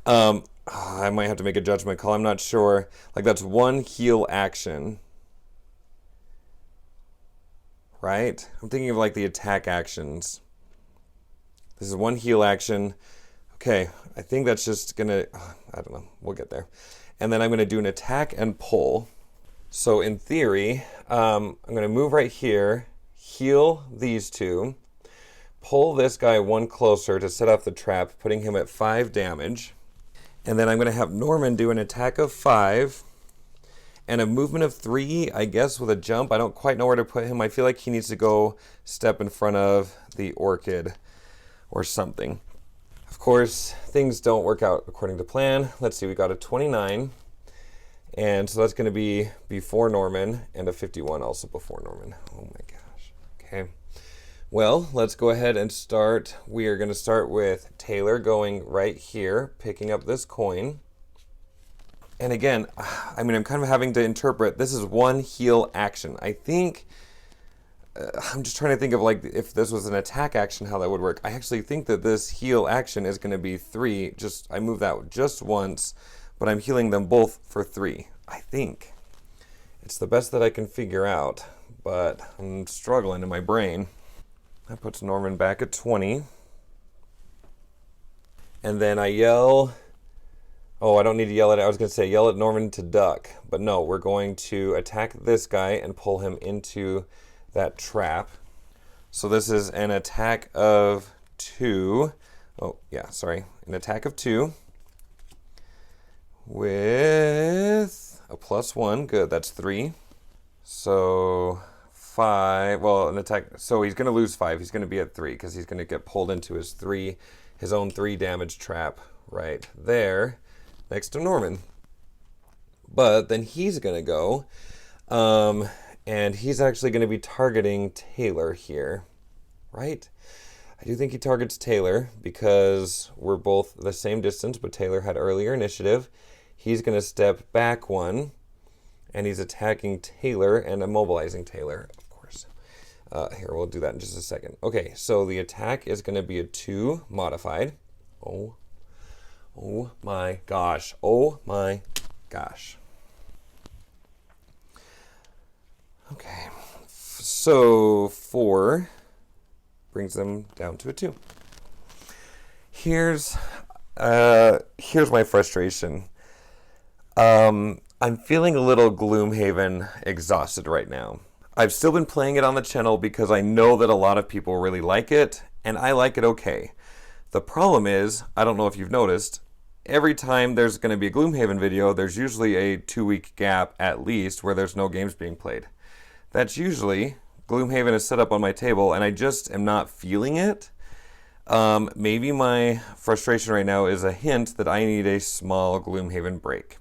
I might have to make a judgment call. I'm not sure. Like, that's 1 heal action. Right? I'm thinking of like the attack actions. This is 1 heal action. Okay, I think that's just going to... I don't know. We'll get there. And then I'm going to do an attack and pull. So in theory, I'm going to move right here, heal these 2, pull this guy 1 closer to set off the trap, putting him at 5 damage. And then I'm going to have Norman do an attack of 5 and a movement of 3, I guess, with a jump. I don't quite know where to put him. I feel like he needs to go step in front of the Orchid or something. Of course, things don't work out according to plan. Let's see, we got a 29. And so that's going to be before Norman, and a 51 also before Norman. Oh my gosh. Okay. Well, let's go ahead and start. We are going to start with Taylor going right here, picking up this coin. And again, I mean, I'm kind of having to interpret, this is 1 heal action. I think, I'm just trying to think of like, if this was an attack action, how that would work. I actually think that this heal action is going to be 3. I move that just once, but I'm healing them both for 3. I think. It's the best that I can figure out, but I'm struggling in my brain. That puts Norman back at 20. And then I yell... Oh, I don't need to yell at it. I was going to say yell at Norman to duck. But no, we're going to attack this guy and pull him into that trap. So this is an attack of 2. Oh, yeah, sorry. An attack of 2. With a +1. Good, that's 3. So 5. Well, an attack. So he's going to lose 5. He's going to be at 3 because he's going to get pulled into his own 3 damage trap right there. Next to Norman. But then he's going to go, and he's actually going to be targeting Taylor here, right? I do think he targets Taylor because we're both the same distance, but Taylor had earlier initiative. He's going to step back 1, and he's attacking Taylor and immobilizing Taylor, of course. Here, we'll do that in just a second. Okay, so the attack is going to be a 2 modified. Oh my gosh. Oh my gosh. Okay. So 4 brings them down to a 2. Here's my frustration. I'm feeling a little Gloomhaven exhausted right now. I've still been playing it on the channel because I know that a lot of people really like it, and I like it okay. The problem is, I don't know if you've noticed, every time there's going to be a Gloomhaven video, there's usually a 2-week gap at least where there's no games being played. That's usually, Gloomhaven is set up on my table and I just am not feeling it. Maybe my frustration right now is a hint that I need a small Gloomhaven break.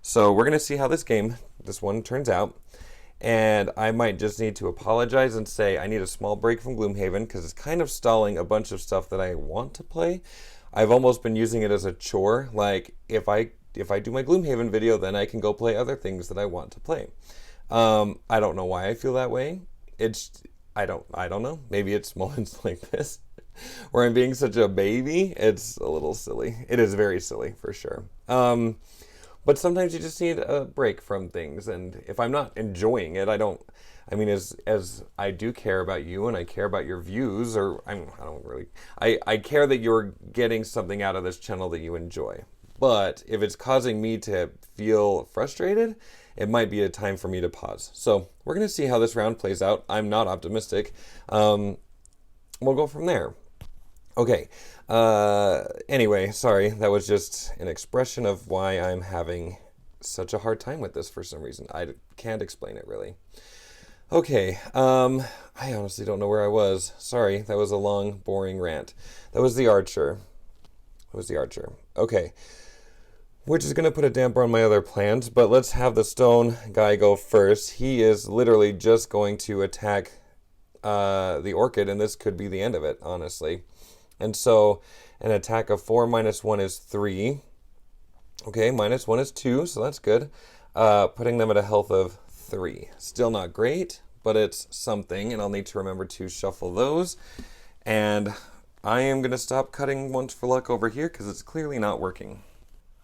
So we're going to see how this one turns out. And I might just need to apologize and say I need a small break from Gloomhaven because it's kind of stalling a bunch of stuff that I want to play. I've almost been using it as a chore. Like, if I do my Gloomhaven video, then I can go play other things that I want to play. I don't know why I feel that way. I don't know. Maybe it's moments like this where I'm being such a baby. It's a little silly. It is very silly, for sure. But sometimes you just need a break from things. And if I'm not enjoying it, as I do care about you and I care about your views, I care that you're getting something out of this channel that you enjoy. But if it's causing me to feel frustrated, it might be a time for me to pause. So we're going to see how this round plays out. I'm not optimistic. We'll go from there. Okay. Anyway, sorry. That was just an expression of why I'm having such a hard time with this for some reason. I can't explain it really. Okay, I honestly don't know where I was. Sorry, that was a long, boring rant. That was the archer. That was the archer. Okay, which is going to put a damper on my other plans, but let's have the stone guy go first. He is literally just going to attack the orchid, and this could be the end of it, honestly. And so an attack of 4 minus 1 is 3. Okay, minus 1 is 2, so that's good. Putting them at a health of 3. Still not great, but it's something, and I'll need to remember to shuffle those. And I am going to stop cutting once for luck over here because it's clearly not working.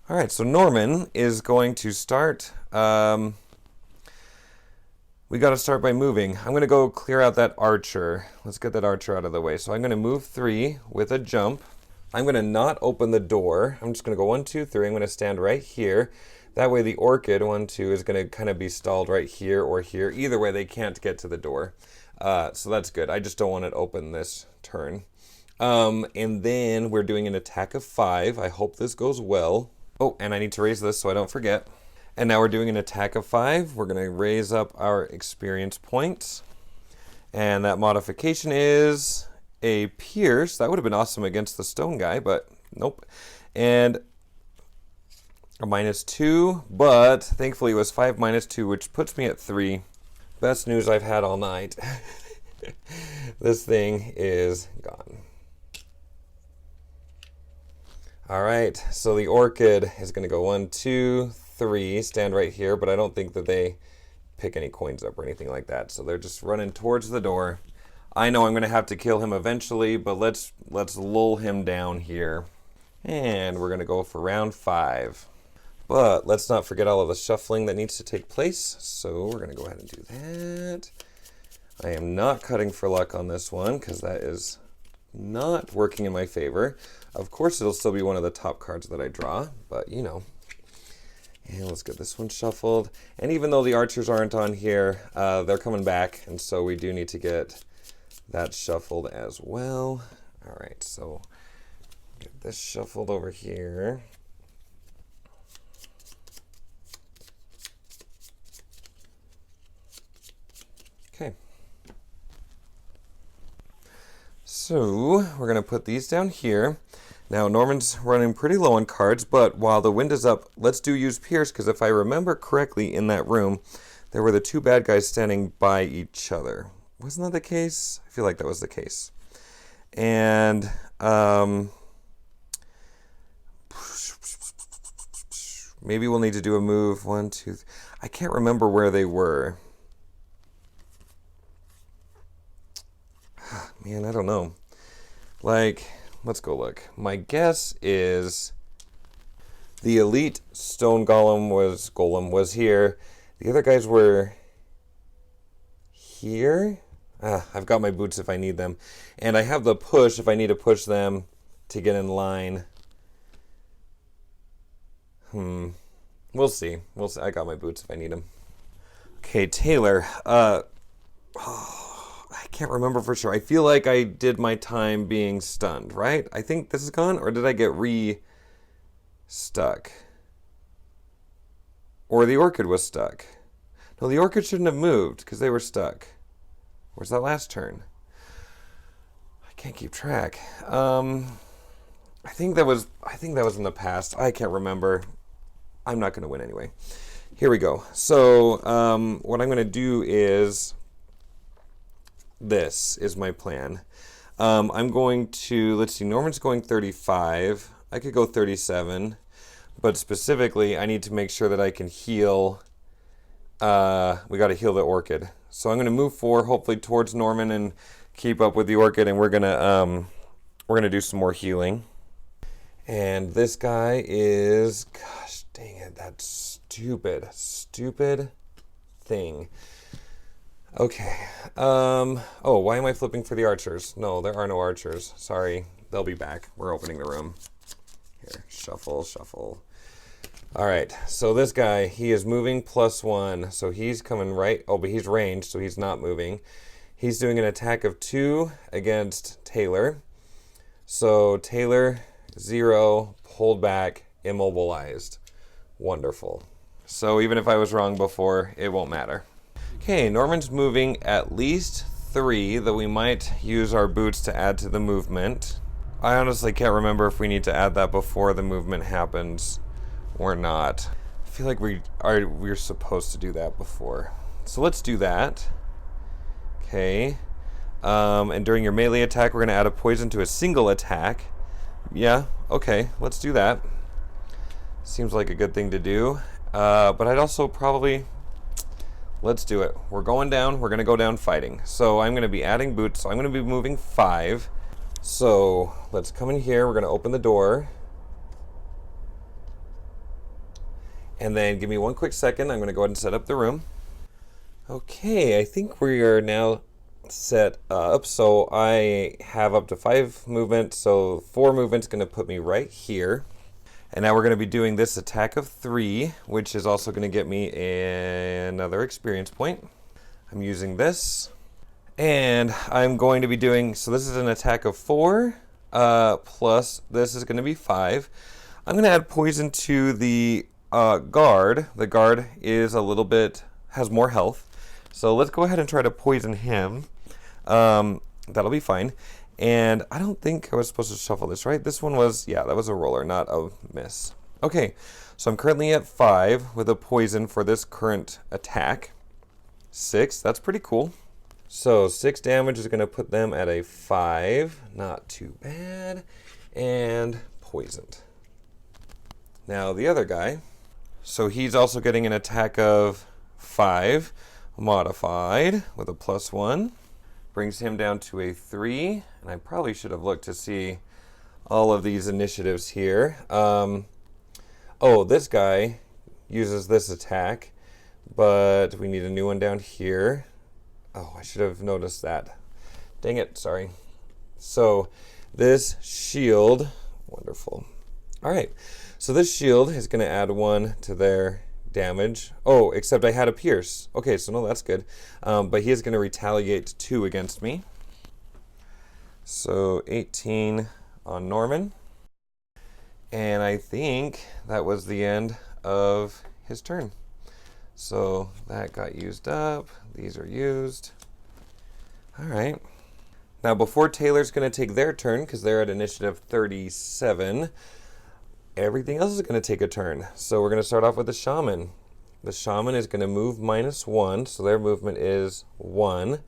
All right, so Norman is going to start. We got to start by moving. I'm going to go clear out that archer. Let's get that archer out of the way. So I'm going to move 3 with a jump. I'm going to not open the door. I'm just going to go 1, 2, 3. I'm going to stand right here. That way the orchid, 1, 2, is going to kind of be stalled right here or here. Either way, they can't get to the door. So that's good. I just don't want it open this turn. And then we're doing an attack of 5. I hope this goes well. Oh, and I need to raise this so I don't forget. And now we're doing an attack of 5. We're going to raise up our experience points. And that modification is a pierce. That would have been awesome against the stone guy, but nope. And a minus 2, but thankfully it was 5 minus 2, which puts me at 3. Best news I've had all night. This thing is gone. All right, so the orchid is going to go 1, 2, 3, stand right here, but I don't think that they pick any coins up or anything like that. So they're just running towards the door. I know I'm going to have to kill him eventually, but let's lull him down here. And we're going to go for round 5. But let's not forget all of the shuffling that needs to take place. So we're going to go ahead and do that. I am not cutting for luck on this one because that is not working in my favor. Of course, it'll still be one of the top cards that I draw, but you know. And let's get this one shuffled. And even though the archers aren't on here, they're coming back, and so we do need to get that shuffled as well. All right, so get this shuffled over here. Okay. So we're going to put these down here. Now, Norman's running pretty low on cards, but while the wind is up, let's use Pierce, because if I remember correctly in that room, there were the 2 bad guys standing by each other. Wasn't that the case? I feel like that was the case. And maybe we'll need to do a move. 1, 2, 3. I can't remember where they were. Man, I don't know. Like, let's go look. My guess is the elite stone golem was here. The other guys were here. I've got my boots if I need them. And I have the push if I need to push them to get in line. We'll see. We'll see. I got my boots if I need them. Okay, Taylor. I can't remember for sure. I feel like I did my time being stunned, right? I think this is gone, or did I get stuck? Or the orchid was stuck. No, the orchid shouldn't have moved because they were stuck. Where's that last turn? I can't keep track. I think that was in the past. I can't remember. I'm not going to win anyway. Here we go. So what I'm going to do is, this is my plan. I'm going to, let's see, Norman's going 35. I could go 37. But specifically, I need to make sure that I can heal. We got to heal the orchid. So I'm going to move 4, hopefully towards Norman, and keep up with the orchid, and we're gonna do some more healing. And this guy is, gosh dang it, that stupid thing. Okay. Oh, why am I flipping for the archers? No, there are no archers. Sorry, they'll be back. We're opening the room. Here, shuffle, shuffle. All right, so this guy, he is moving +1, so he's coming right. Oh, but he's ranged, so he's not moving. He's doing an attack of 2 against Taylor. So Taylor, 0, pulled back, immobilized. Wonderful. So even if I was wrong before, it won't matter. Okay, Norman's moving at least 3, though we might use our boots to add to the movement. I honestly can't remember if we need to add that before the movement happens or not. I feel like we're supposed to do that before. So let's do that. Okay. And during your melee attack, we're going to add a poison to a single attack. Yeah, okay, let's do that. Seems like a good thing to do. But I'd also probably... Let's do it. We're going down. We're going to go down fighting. So I'm going to be adding boots. So I'm going to be moving 5. So let's come in here. We're going to open the door. And then give me one quick second. I'm going to go ahead and set up the room. Okay, I think we are now set up. So I have up to 5 movements. So 4 movements going to put me right here. And now we're going to be doing this attack of 3, which is also going to get me another experience point. I'm using this. And I'm going to be doing, so this is an attack of 4, plus this is going to be 5. I'm going to add poison to the guard. The guard is a little bit, has more health. So let's go ahead and try to poison him. That'll be fine. And I don't think I was supposed to shuffle this, right? This one was, yeah, that was a roller, not a miss. Okay, so I'm currently at 5 with a poison for this current attack. 6, that's pretty cool. So 6 damage is going to put them at a 5. Not too bad. And poisoned. Now the other guy. So he's also getting an attack of 5. Modified with a +1. Brings him down to a 3. And I probably should have looked to see all of these initiatives here. Oh, this guy uses this attack. But we need a new one down here. Oh, I should have noticed that. Dang it, sorry. So this shield, wonderful. All right, so this shield is going to add 1 to their damage. Oh, except I had a pierce. Okay, so no, that's good. But he is going to retaliate 2 against me. So 18 on Norman. And I think that was the end of his turn. So that got used up. These are used. All right. Now before Taylor's going to take their turn, because they're at initiative 37, everything else is going to take a turn. So we're going to start off with the Shaman. The Shaman is going to move -1, so their movement is 1.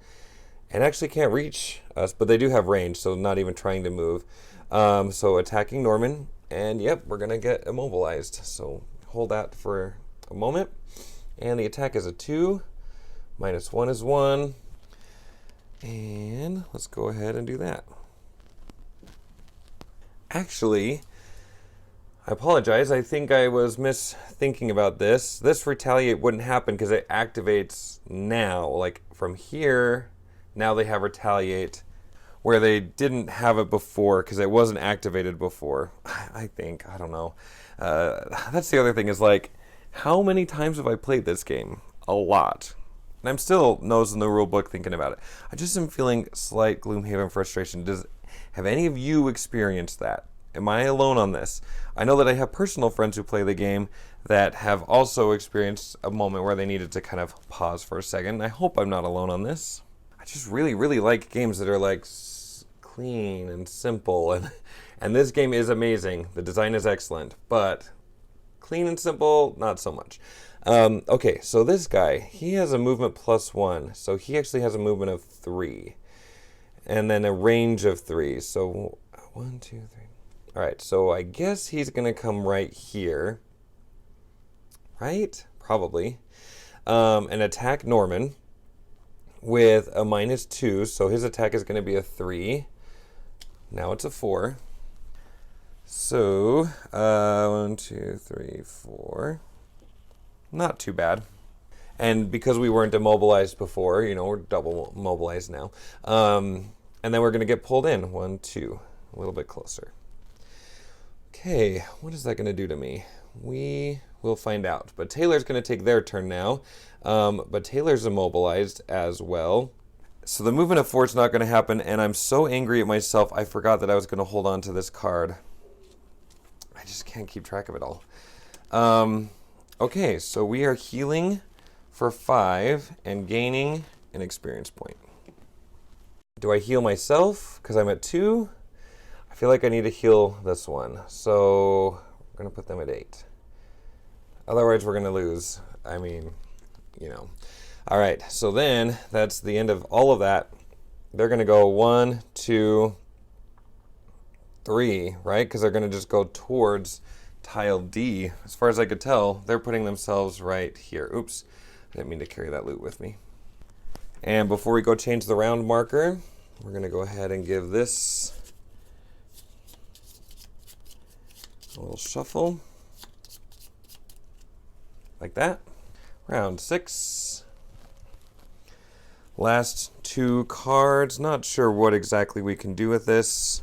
And actually can't reach us, but they do have range, so not even trying to move. So attacking Norman, and yep, we're going to get immobilized. So hold that for a moment. And the attack is a 2. -1 is 1. And let's go ahead and do that. Actually, I apologize. I think I was misthinking about this. This retaliate wouldn't happen because it activates now. Like from here, now they have retaliate where they didn't have it before because it wasn't activated before. I think. I don't know. That's the other thing is like, how many times have I played this game? A lot. And I'm still nosing the rule book thinking about it. I just am feeling slight Gloomhaven frustration. Have any of you experienced that? Am I alone on this? I know that I have personal friends who play the game that have also experienced a moment where they needed to kind of pause for a second. I hope I'm not alone on this. I just really, really like games that are like clean and simple. And this game is amazing. The design is excellent. But clean and simple, not so much. Okay, so this guy, he has a movement +1. So he actually has a movement of 3. And then a range of 3. So 1, 2, 3. All right, so I guess he's going to come right here. Right? Probably. And attack Norman with a -2. So his attack is going to be a 3. Now it's a 4. So, 1, 2, 3, 4. Not too bad. And because we weren't immobilized before, you know, we're double mobilized now. And then we're going to get pulled in. 1, 2. A little bit closer. Okay, what is that going to do to me? We will find out. But Taylor's going to take their turn now. But Taylor's immobilized as well. So the movement of 4 is not going to happen. And I'm so angry at myself, I forgot that I was going to hold on to this card. I just can't keep track of it all. Okay, so we are healing for 5 and gaining an experience point. Do I heal myself because I'm at 2? I feel like I need to heal this one. So we're going to put them at 8. Otherwise, we're going to lose. I mean, you know. All right, so then that's the end of all of that. They're going to go 1, 2, 3, right? Because they're going to just go towards tile D. As far as I could tell, they're putting themselves right here. Oops, I didn't mean to carry that loot with me. And before we go change the round marker, we're going to go ahead and give this a little shuffle. Like that. Round 6. Last 2 cards. Not sure what exactly we can do with this.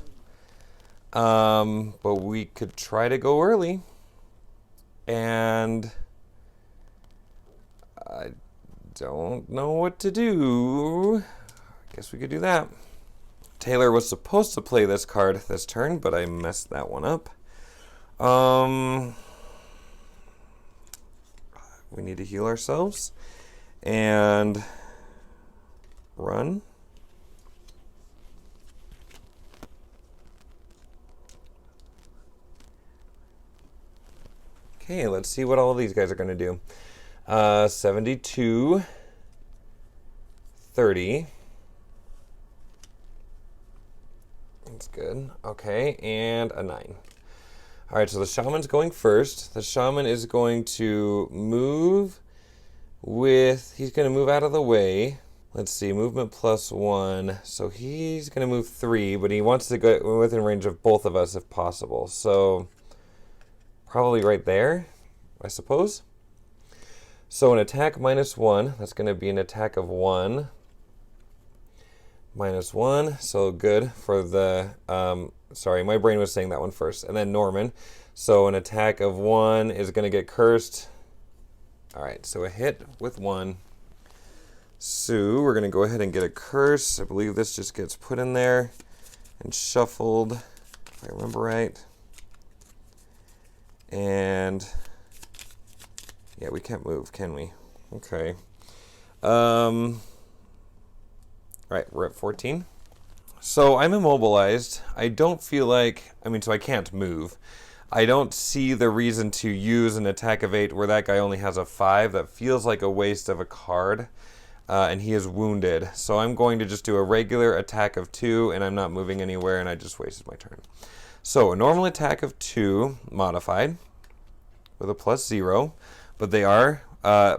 But we could try to go early. And I don't know what to do. I guess we could do that. Taylor was supposed to play this card this turn, but I messed that one up. We need to heal ourselves and run. Okay, let's see what all of these guys are going to do. 72, 30. That's good. Okay, and a 9. All right, so the Shaman's going first. The Shaman is going to move he's going to move out of the way. Let's see, movement +1. So he's going to move 3, but he wants to go within range of both of us if possible. So probably right there, I suppose. So an attack -1, that's going to be an attack of 1. -1, so good for the, sorry, my brain was saying that one first. And then Norman. So an attack of 1 is going to get cursed. All right, so a hit with 1. So we're going to go ahead and get a curse. I believe this just gets put in there and shuffled, if I remember right. And yeah, we can't move, can we? Okay. All right, we're at 14. So I'm immobilized. I don't feel like, so I can't move. I don't see the reason to use an attack of 8 where that guy only has a 5. That feels like a waste of a card. And he is wounded. So I'm going to just do a regular attack of 2, and I'm not moving anywhere, and I just wasted my turn. So a normal attack of 2, modified, with a +0, but they are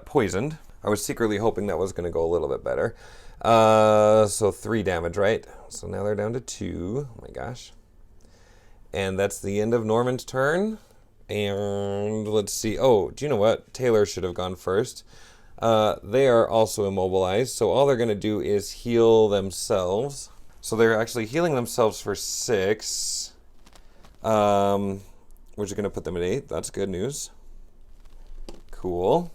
poisoned. I was secretly hoping that was going to go a little bit better. So 3 damage, right? So now they're down to 2. Oh my gosh. And that's the end of Norman's turn. And let's see. Oh, do you know what? Taylor should have gone first. They are also immobilized, so all they're going to do is heal themselves. So they're actually healing themselves for 6, which is going to put them at 8. That's good news. Cool.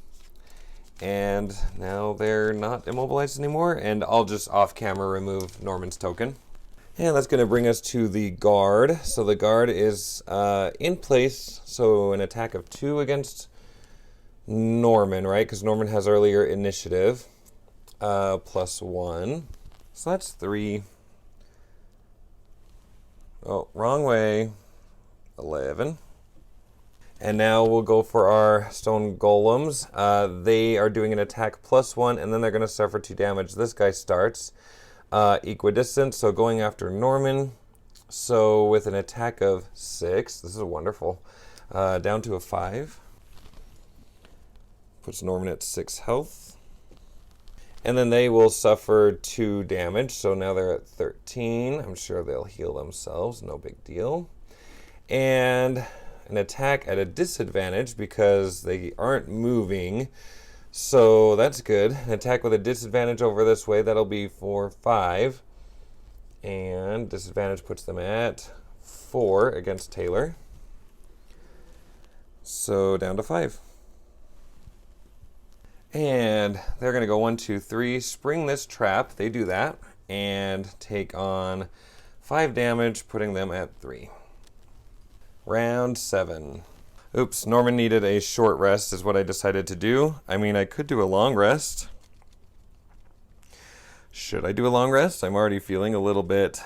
And now they're not immobilized anymore, and I'll just off-camera remove Norman's token. And that's going to bring us to the guard. So the guard is in place, so an attack of 2 against Norman, right? Because Norman has earlier initiative, +1. So that's 3. Oh, wrong way. 11. And now we'll go for our stone golems. They are doing an attack +1, and then they're going to suffer 2 damage. This guy starts equidistant, so going after Norman. So with an attack of 6, this is wonderful. Down to a 5. Puts Norman at 6 health. And then they will suffer 2 damage, so now they're at 13. I'm sure they'll heal themselves, no big deal. And an attack at a disadvantage because they aren't moving, so that's good. An attack with a disadvantage over this way, that'll be for 5. And disadvantage puts them at 4 against Taylor. So down to 5. And they're going to go 1, 2, 3, spring this trap. They do that and take on 5 damage, putting them at 3. Round 7. Oops, Norman needed a short rest is what I decided to do. I mean, I could do a long rest. Should I do a long rest? I'm already feeling a little bit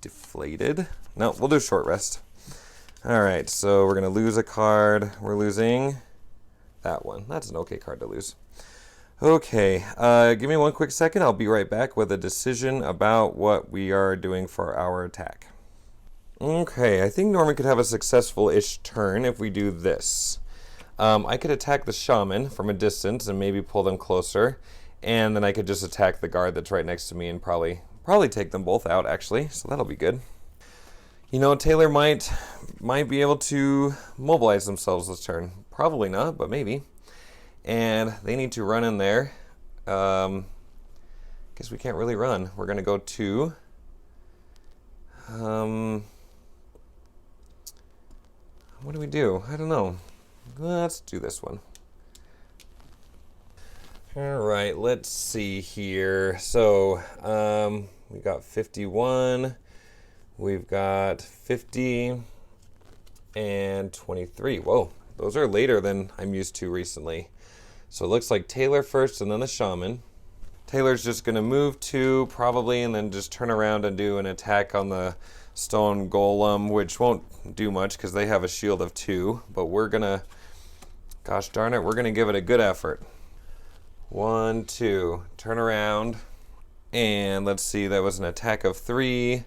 deflated. No, we'll do a short rest. All right, so we're going to lose a card. We're losing that one. That's an okay card to lose. Okay, give me one quick second. I'll be right back with a decision about what we are doing for our attack. Okay, I think Norman could have a successful-ish turn if we do this. I could attack the Shaman from a distance and maybe pull them closer. And then I could just attack the guard that's right next to me and probably take them both out, actually. So that'll be good. You know, Taylor might be able to mobilize themselves this turn. Probably not, but maybe. And they need to run in there. Guess we can't really run. We're going to go to... what do we do? I don't know. Let's do this one. All right, let's see here. So we got 51. We've got 50 and 23. Whoa, those are later than I'm used to recently. So it looks like Taylor first and then the Shaman. Taylor's just going to move 2 probably and then just turn around and do an attack on the stone golem, which won't do much because they have a shield of 2. But we're going to, gosh darn it, we're going to give it a good effort. 1, 2, turn around. And let's see, that was an attack of 3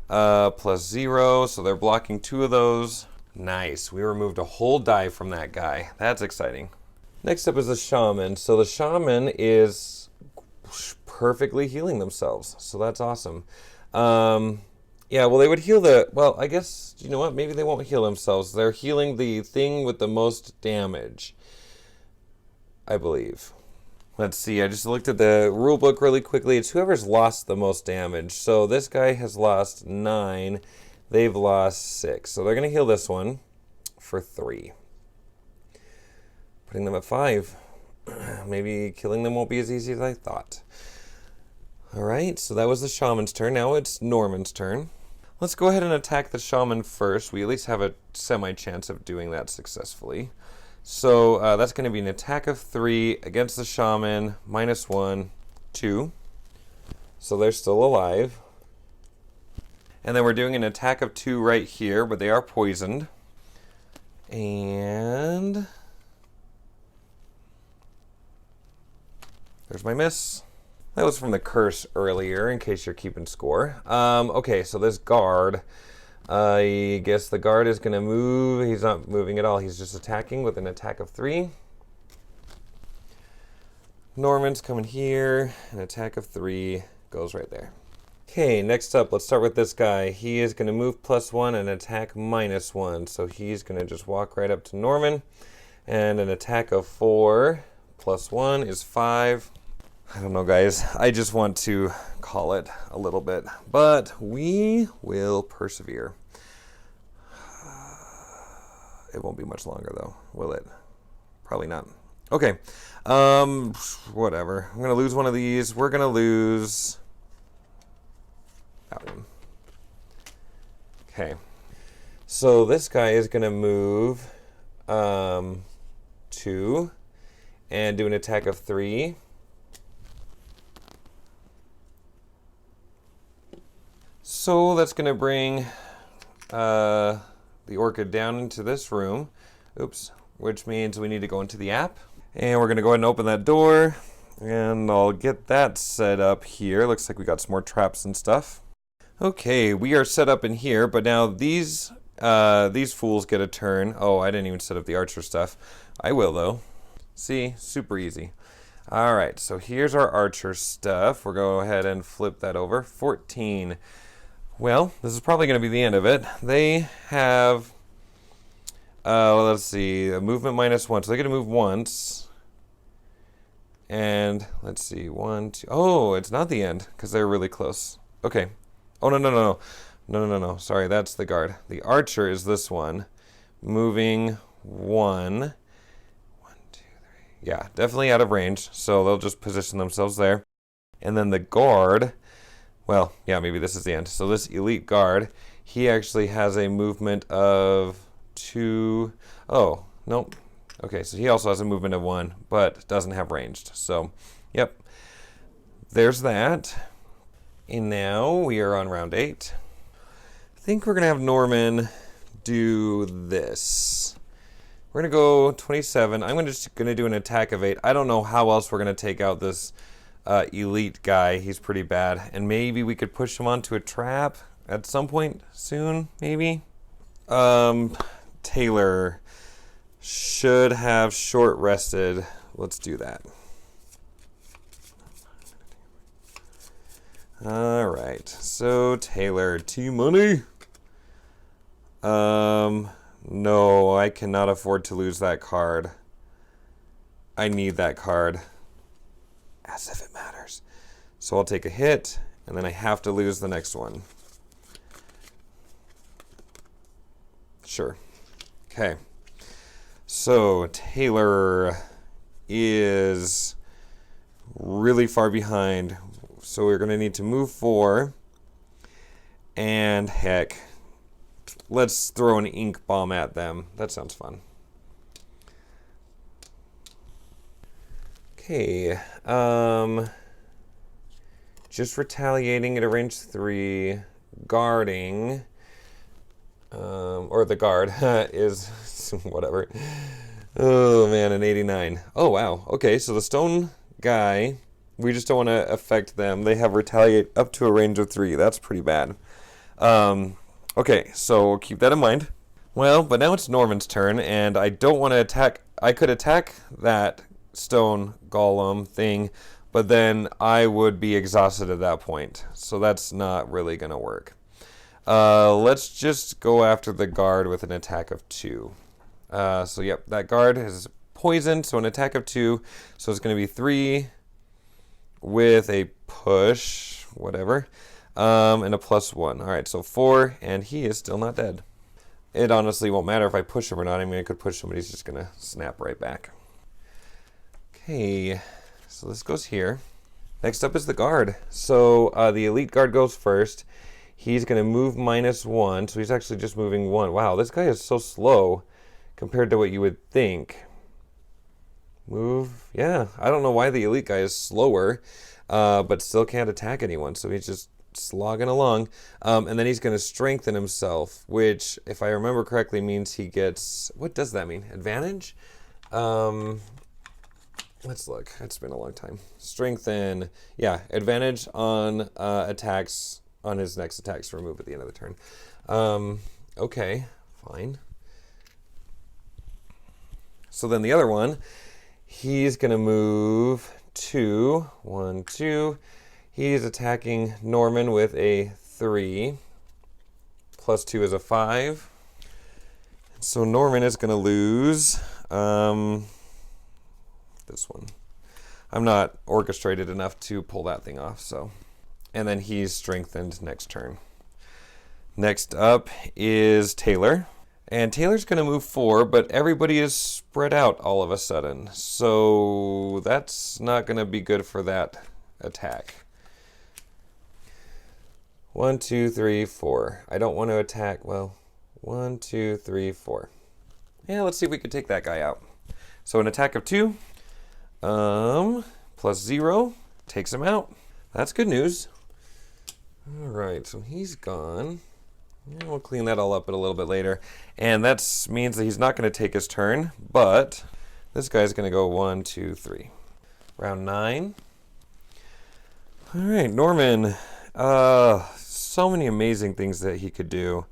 plus 0. So they're blocking 2 of those. Nice, we removed a whole die from that guy. That's exciting. Next up is the Shaman. So the Shaman is perfectly healing themselves. So that's awesome. Yeah, well, they would heal the... Well, I guess, you know what? Maybe they won't heal themselves. They're healing the thing with the most damage, I believe. Let's see. I just looked at the rule book really quickly. It's whoever's lost the most damage. So this guy has lost 9. They've lost 6. So they're going to heal this one for 3. Putting them at 5. Maybe killing them won't be as easy as I thought. All right, so that was the Shaman's turn. Now it's Norman's turn. Let's go ahead and attack the Shaman first. We at least have a semi-chance of doing that successfully. So that's going to be an attack of 3 against the Shaman, -1, 2. So they're still alive. And then we're doing an attack of 2 right here, but they are poisoned. And there's my miss. That was from the curse earlier, in case you're keeping score. Okay, so this guard, I guess the guard is going to move. He's not moving at all. He's just attacking with an attack of 3. Norman's coming here. An attack of 3 goes right there. Okay, next up, let's start with this guy. He is going to move +1 and attack -1. So he's going to just walk right up to Norman. And an attack of 4 +1 is 5. I don't know, guys. I just want to call it a little bit. But we will persevere. It won't be much longer, though, will it? Probably not. Okay. Whatever. I'm going to lose one of these. We're going to lose that one. Okay. So this guy is going to move 2 and do an attack of 3. So that's going to bring the orchid down into this room. Oops. Which means we need to go into the app. And we're going to go ahead and open that door. And I'll get that set up here. Looks like we got some more traps and stuff. Okay, we are set up in here. But now these fools get a turn. Oh, I didn't even set up the archer stuff. I will, though. See? Super easy. All right, so here's our archer stuff. We'll go ahead and flip that over. 14. Well, this is probably going to be the end of it. They have, let's see, a movement -1. So they're going to move once. And let's see, 1, 2. Oh, it's not the end because they're really close. Okay. Oh, no. Sorry, that's the guard. The archer is this one. Moving 1. 1, 2, 3. Yeah, definitely out of range. So they'll just position themselves there. And then the guard... Well, yeah, maybe this is the end. So this elite guard, he actually has a movement of 2. Oh, nope. Okay, so he also has a movement of 1, but doesn't have ranged. So, yep. There's that. And now we are on round 8. I think we're going to have Norman do this. We're going to go 27. I'm just going to do an attack of 8. I don't know how else we're going to take out this elite guy. He's pretty bad. And maybe we could push him onto a trap at some point soon, maybe. Taylor should have short rested. Let's do that. All right. So Taylor, T-Money. No, I cannot afford to lose that card. I need that card. As if it matters. So I'll take a hit, and then I have to lose the next one. Sure. Okay. So Taylor is really far behind. So we're going to need to move 4. And heck, let's throw an ink bomb at them. That sounds fun. Okay. Just retaliating at a range 3. Guarding. Or the guard is whatever. Oh man, an 89. Oh wow. Okay, so the stone guy, we just don't want to affect them. They have retaliate up to a range of 3. That's pretty bad. Okay, so we'll keep that in mind. Well, but now it's Norman's turn, and I don't want to attack. I could attack that stone golem thing, but then I would be exhausted at that point. So that's not really going to work. Let's just go after the guard with an attack of 2. So yep, that guard is poisoned, so an attack of 2. So it's going to be 3 with a push, whatever, and a +1. All right, so 4, and he is still not dead. It honestly won't matter if I push him or not. I mean, I could push him, but he's just going to snap right back. Okay, so this goes here. Next up is the guard. So the elite guard goes first. He's going to move -1, so he's actually just moving 1. Wow, this guy is so slow compared to what you would think. Move, yeah, I don't know why the elite guy is slower, but still can't attack anyone, so he's just slogging along. And then he's going to strengthen himself, which, if I remember correctly, means he gets, what does that mean? Advantage? Let's look. It's been a long time. Strengthen, yeah, advantage on attacks, on his next attacks to remove at the end of the turn. Okay, fine. So then the other one, he's going to move 2. 1, 2. He's attacking Norman with a 3. +2 is a 5. So Norman is going to lose this one. I'm not orchestrated enough to pull that thing off, so. And then he's strengthened next turn. Next up is Taylor. And Taylor's going to move 4, but everybody is spread out all of a sudden. So that's not going to be good for that attack. 1, 2, 3, 4. I don't want to attack, well, 1, 2, 3, 4. Yeah, let's see if we can take that guy out. So an attack of 2, +0, takes him out. That's good news. All right, so he's gone. Yeah, we'll clean that all up a little bit later. And that means that he's not going to take his turn, but this guy's going to go 1, 2, 3. Round 9. All right, Norman. So many amazing things that he could do.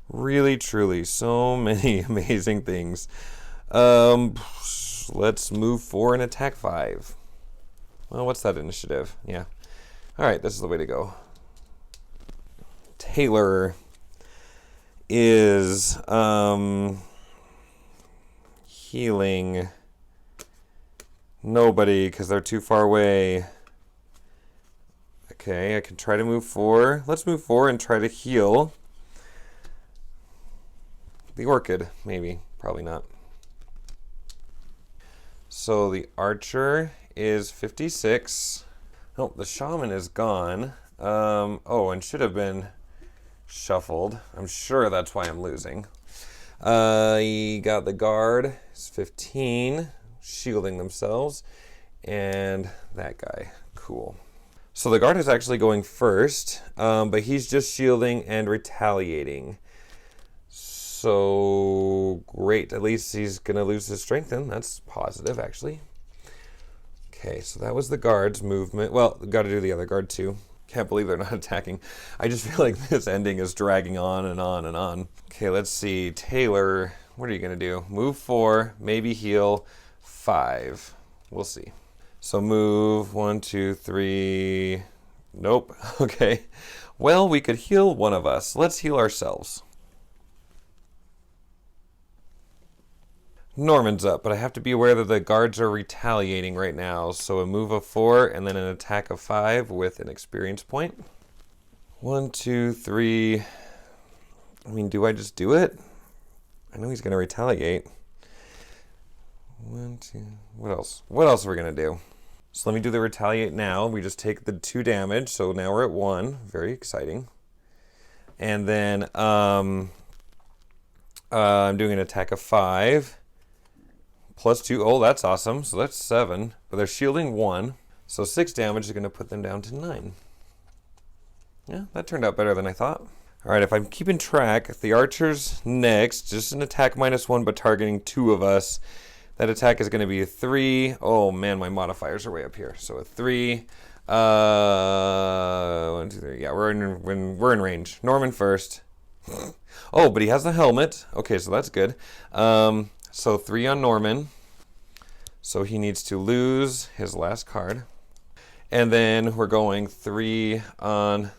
Really, truly, so many amazing things. Let's move 4 and attack 5. Well, what's that initiative? Yeah. All right, this is the way to go. Taylor is healing nobody because they're too far away. Okay, I can try to move 4. Let's move 4 and try to heal the orchid, maybe. Probably not. So the archer is 56. Oh, the shaman is gone. Oh, and should have been shuffled. I'm sure that's why I'm losing. You got the guard, it's 15, shielding themselves, and that guy. Cool. So the guard is actually going first, but he's just shielding and retaliating. So great, at least he's going to lose his strength then. That's positive, actually. Okay, so that was the guard's movement. Well, got to do the other guard too. Can't believe they're not attacking. I just feel like this ending is dragging on and on and on. Okay, let's see. Taylor, what are you going to do? Move 4, maybe heal 5. We'll see. So move 1, 2, 3. Nope. Okay. Well, we could heal one of us. Let's heal ourselves. Norman's up, but I have to be aware that the guards are retaliating right now. So a move of 4 and then an attack of 5 with an experience point. 1, 2, 3. I mean, do I just do it? I know he's going to retaliate. 1, 2. What else? What else are we going to do? So let me do the retaliate now. We just take the 2 damage. So now we're at 1. Very exciting. And then I'm doing an attack of 5. Plus 2. Oh, that's awesome. So that's 7. But they're shielding 1. So 6 damage is going to put them down to 9. Yeah, that turned out better than I thought. All right, if I'm keeping track, the archer's next. Just an attack -1, but targeting 2 of us. That attack is going to be a 3. Oh, man, my modifiers are way up here. So a 3. 1, 2, 3. Yeah, we're in range. Norman first. Oh, but he has the helmet. Okay, so that's good. So 3 on Norman. So he needs to lose his last card. And then we're going 3 on...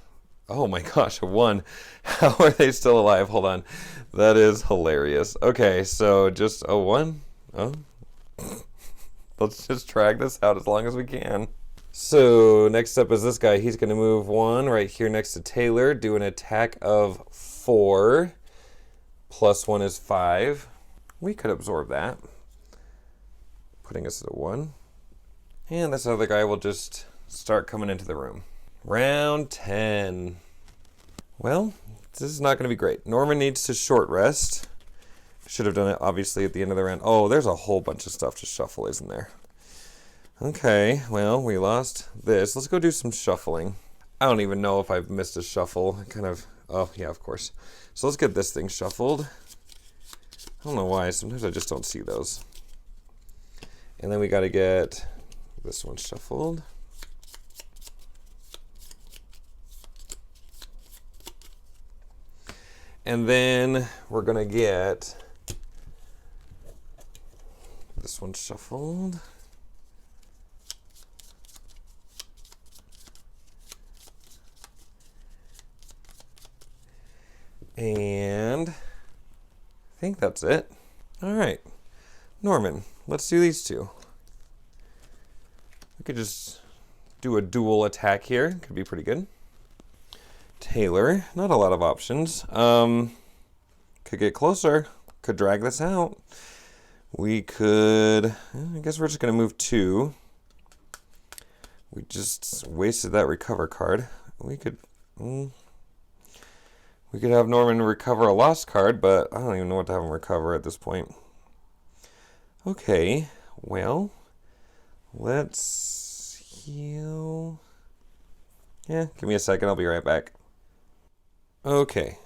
Oh my gosh, a 1. How are they still alive? Hold on. That is hilarious. Okay, so just a 1. Oh. Let's just drag this out as long as we can. So next up is this guy. He's going to move 1 right here next to Taylor. Do an attack of 4. Plus 1 is 5. We could absorb that. Putting us at a 1. And this other guy will just start coming into the room. Round 10. Well, this is not going to be great. Norman needs to short rest. Should have done it, obviously, at the end of the round. Oh, there's a whole bunch of stuff to shuffle, isn't there? Okay, well, we lost this. Let's go do some shuffling. I don't even know if I've missed a shuffle. Kind of... Oh, yeah, of course. So let's get this thing shuffled. I don't know why. Sometimes I just don't see those. And then we got to get this one shuffled. And then we're going to get this one shuffled. And I think that's it. All right. Norman, let's do these 2. We could just do a dual attack here. Could be pretty good. Taylor, not a lot of options. Could get closer. Could drag this out. We could... I guess we're just going to move 2. We just wasted that recover card. We could... We could have Norman recover a lost card, but I don't even know what to have him recover at this point. Okay, well, let's heal. Yeah, give me a second, I'll be right back. Okay,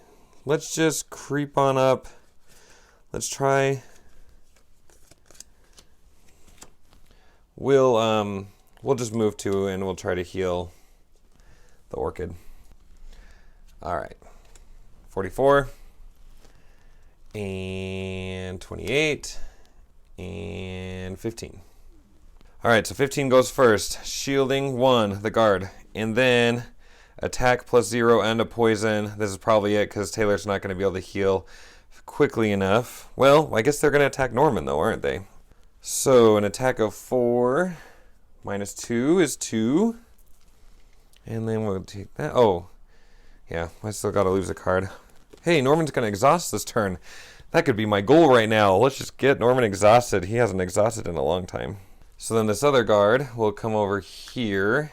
let's just creep on up. Let's try. We'll just move 2 and we'll try to heal the orchid. All right. 44 and 28 and 15. All right, so 15 goes first. Shielding 1, the guard, and then attack plus 0 and a poison. This is probably it because Taylor's not going to be able to heal quickly enough. Well, I guess they're going to attack Norman though, aren't they? So an attack of 4 minus 2 is 2, and then we'll take that. Oh, yeah, I still got to lose a card. Hey, Norman's going to exhaust this turn. That could be my goal right now. Let's just get Norman exhausted. He hasn't exhausted in a long time. So then this other guard will come over here.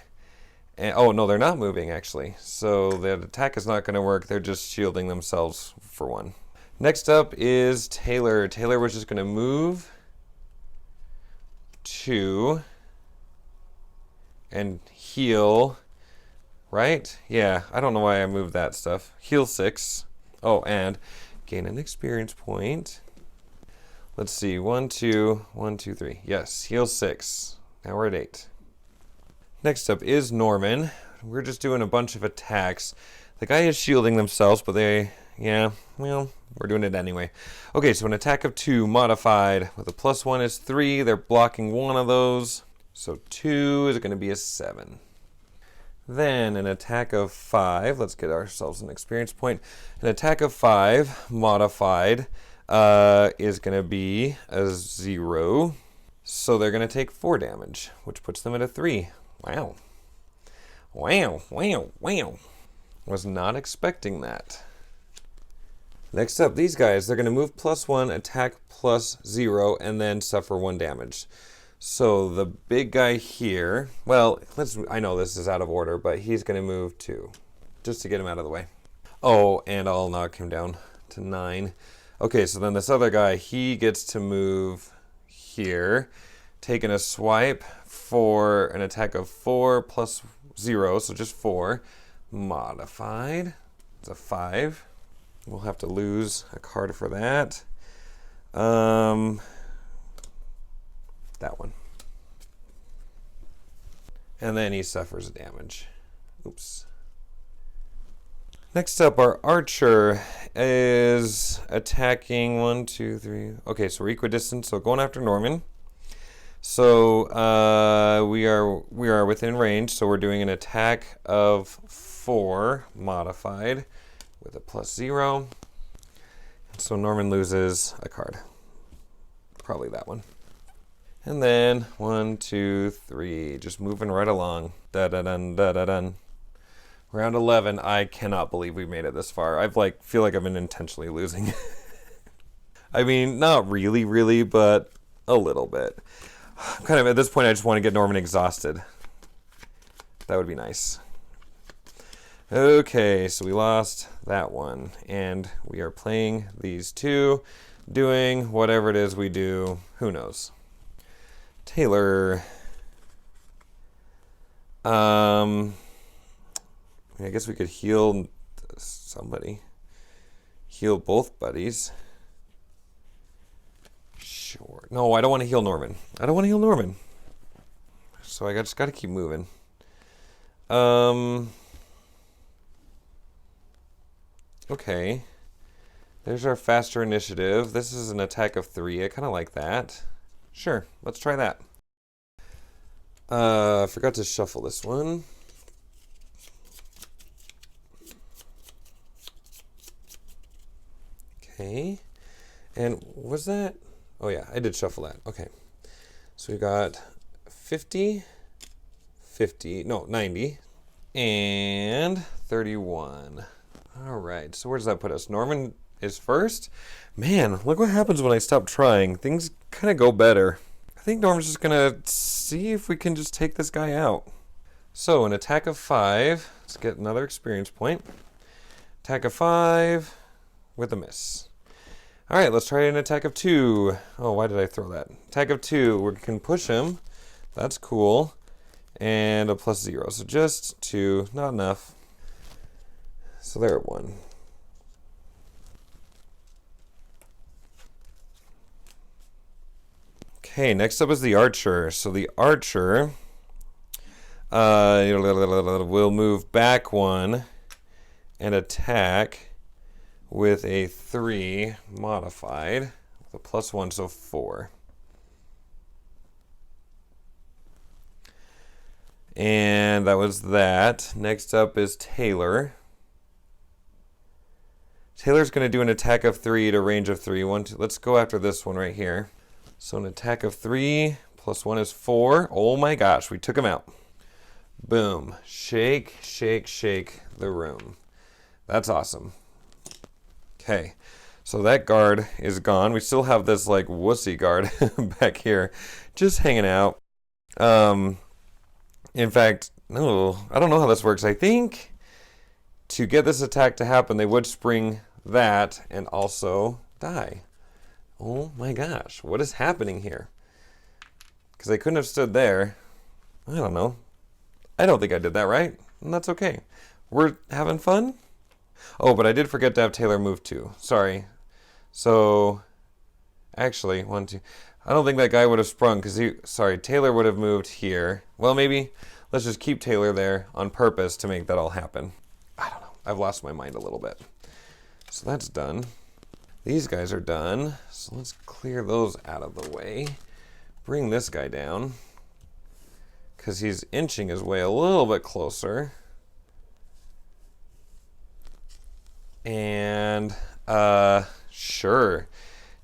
And, oh, no, they're not moving, actually. So the attack is not going to work. They're just shielding themselves for 1. Next up is Taylor. Taylor was just going to move 2 and heal, right? Yeah, I don't know why I moved that stuff. Heal 6. Oh, and gain an experience point. Let's see, 1, 2, 1, 2, 3. Yes, heal 6. Now we're at 8. Next up is Norman. We're just doing a bunch of attacks. The guy is shielding themselves, but yeah, well, we're doing it anyway. Okay, so an attack of 2 modified with a +1 is 3. They're blocking one of those. So 2 is going to be a 7. Then an attack of 5. Let's get ourselves an experience point. An attack of 5 modified is going to be a 0. So they're going to take 4 damage, which puts them at a 3. Wow. Wow, wow, wow. Was not expecting that. Next up, these guys, they're going to move +1, attack +0, and then suffer 1 damage. So the big guy here, well, I know this is out of order, but he's going to move 2, just to get him out of the way. Oh, and I'll knock him down to 9. Okay, so then this other guy, he gets to move here, taking a swipe for an attack of 4 +0, so just 4. Modified. It's a 5. We'll have to lose a card for that. That one. And then he suffers damage. Oops. Next up, our archer is attacking 1, 2, 3. Okay, so we're equidistant, so going after Norman. So we are within range, so we're doing an attack of 4 modified with a +0. So Norman loses a card. Probably that one. And then 1, 2, 3, just moving right along. Da-da-dun, da-da-dun. Round 11, I cannot believe we made it this far. Feel like I've been intentionally losing. I mean, not really, but a little bit. Kind of at this point, I just want to get Norman exhausted. That would be nice. Okay, so we lost that one, and we are playing these 2, doing whatever it is we do. Who knows? Taylor. I guess we could heal somebody. Heal both buddies. Sure. No, I don't want to heal Norman. So I just got to keep moving. Okay. There's our faster initiative. This is an attack of 3. I kind of like that. Sure, let's try that. I forgot to shuffle this one. Okay. And was that? Oh yeah, I did shuffle that. Okay. So we got 50, 90, and 31. All right, so where does that put us? Norman is first. Man, look what happens when I stop trying. Things kind of go better. I think Norman's just going to see if we can just take this guy out. So an attack of 5. Let's get another experience point. Attack of 5 with a miss. All right, let's try an attack of 2. Oh, why did I throw that? Attack of 2. We can push him. That's cool. And a +0. So just 2. Not enough. So they're at 1. Okay, next up is the archer. So the archer will move back 1 and attack with a 3 modified with a +1, so 4. And that was that. Next up is Taylor. Taylor's going to do an attack of 3 to range of 3. 1, 2. Let's go after this one right here. So an attack of 3 +1 is 4. Oh my gosh, we took him out. Boom. Shake, shake, shake the room. That's awesome. Okay, so that guard is gone. We still have this like wussy guard back here just hanging out. In fact, no, I don't know how this works. I think to get this attack to happen, they would spring that and also die. Oh my gosh, what is happening here? Because I couldn't have stood there. I don't know. I don't think I did that right, and that's okay. We're having fun? Oh, but I did forget to have Taylor move too. Sorry. So, actually, 1, 2. I don't think that guy would have sprung because Taylor would have moved here. Well, maybe let's just keep Taylor there on purpose to make that all happen. I don't know. I've lost my mind a little bit. So that's done. These guys are done. So let's clear those out of the way. Bring this guy down because he's inching his way a little bit closer. And sure.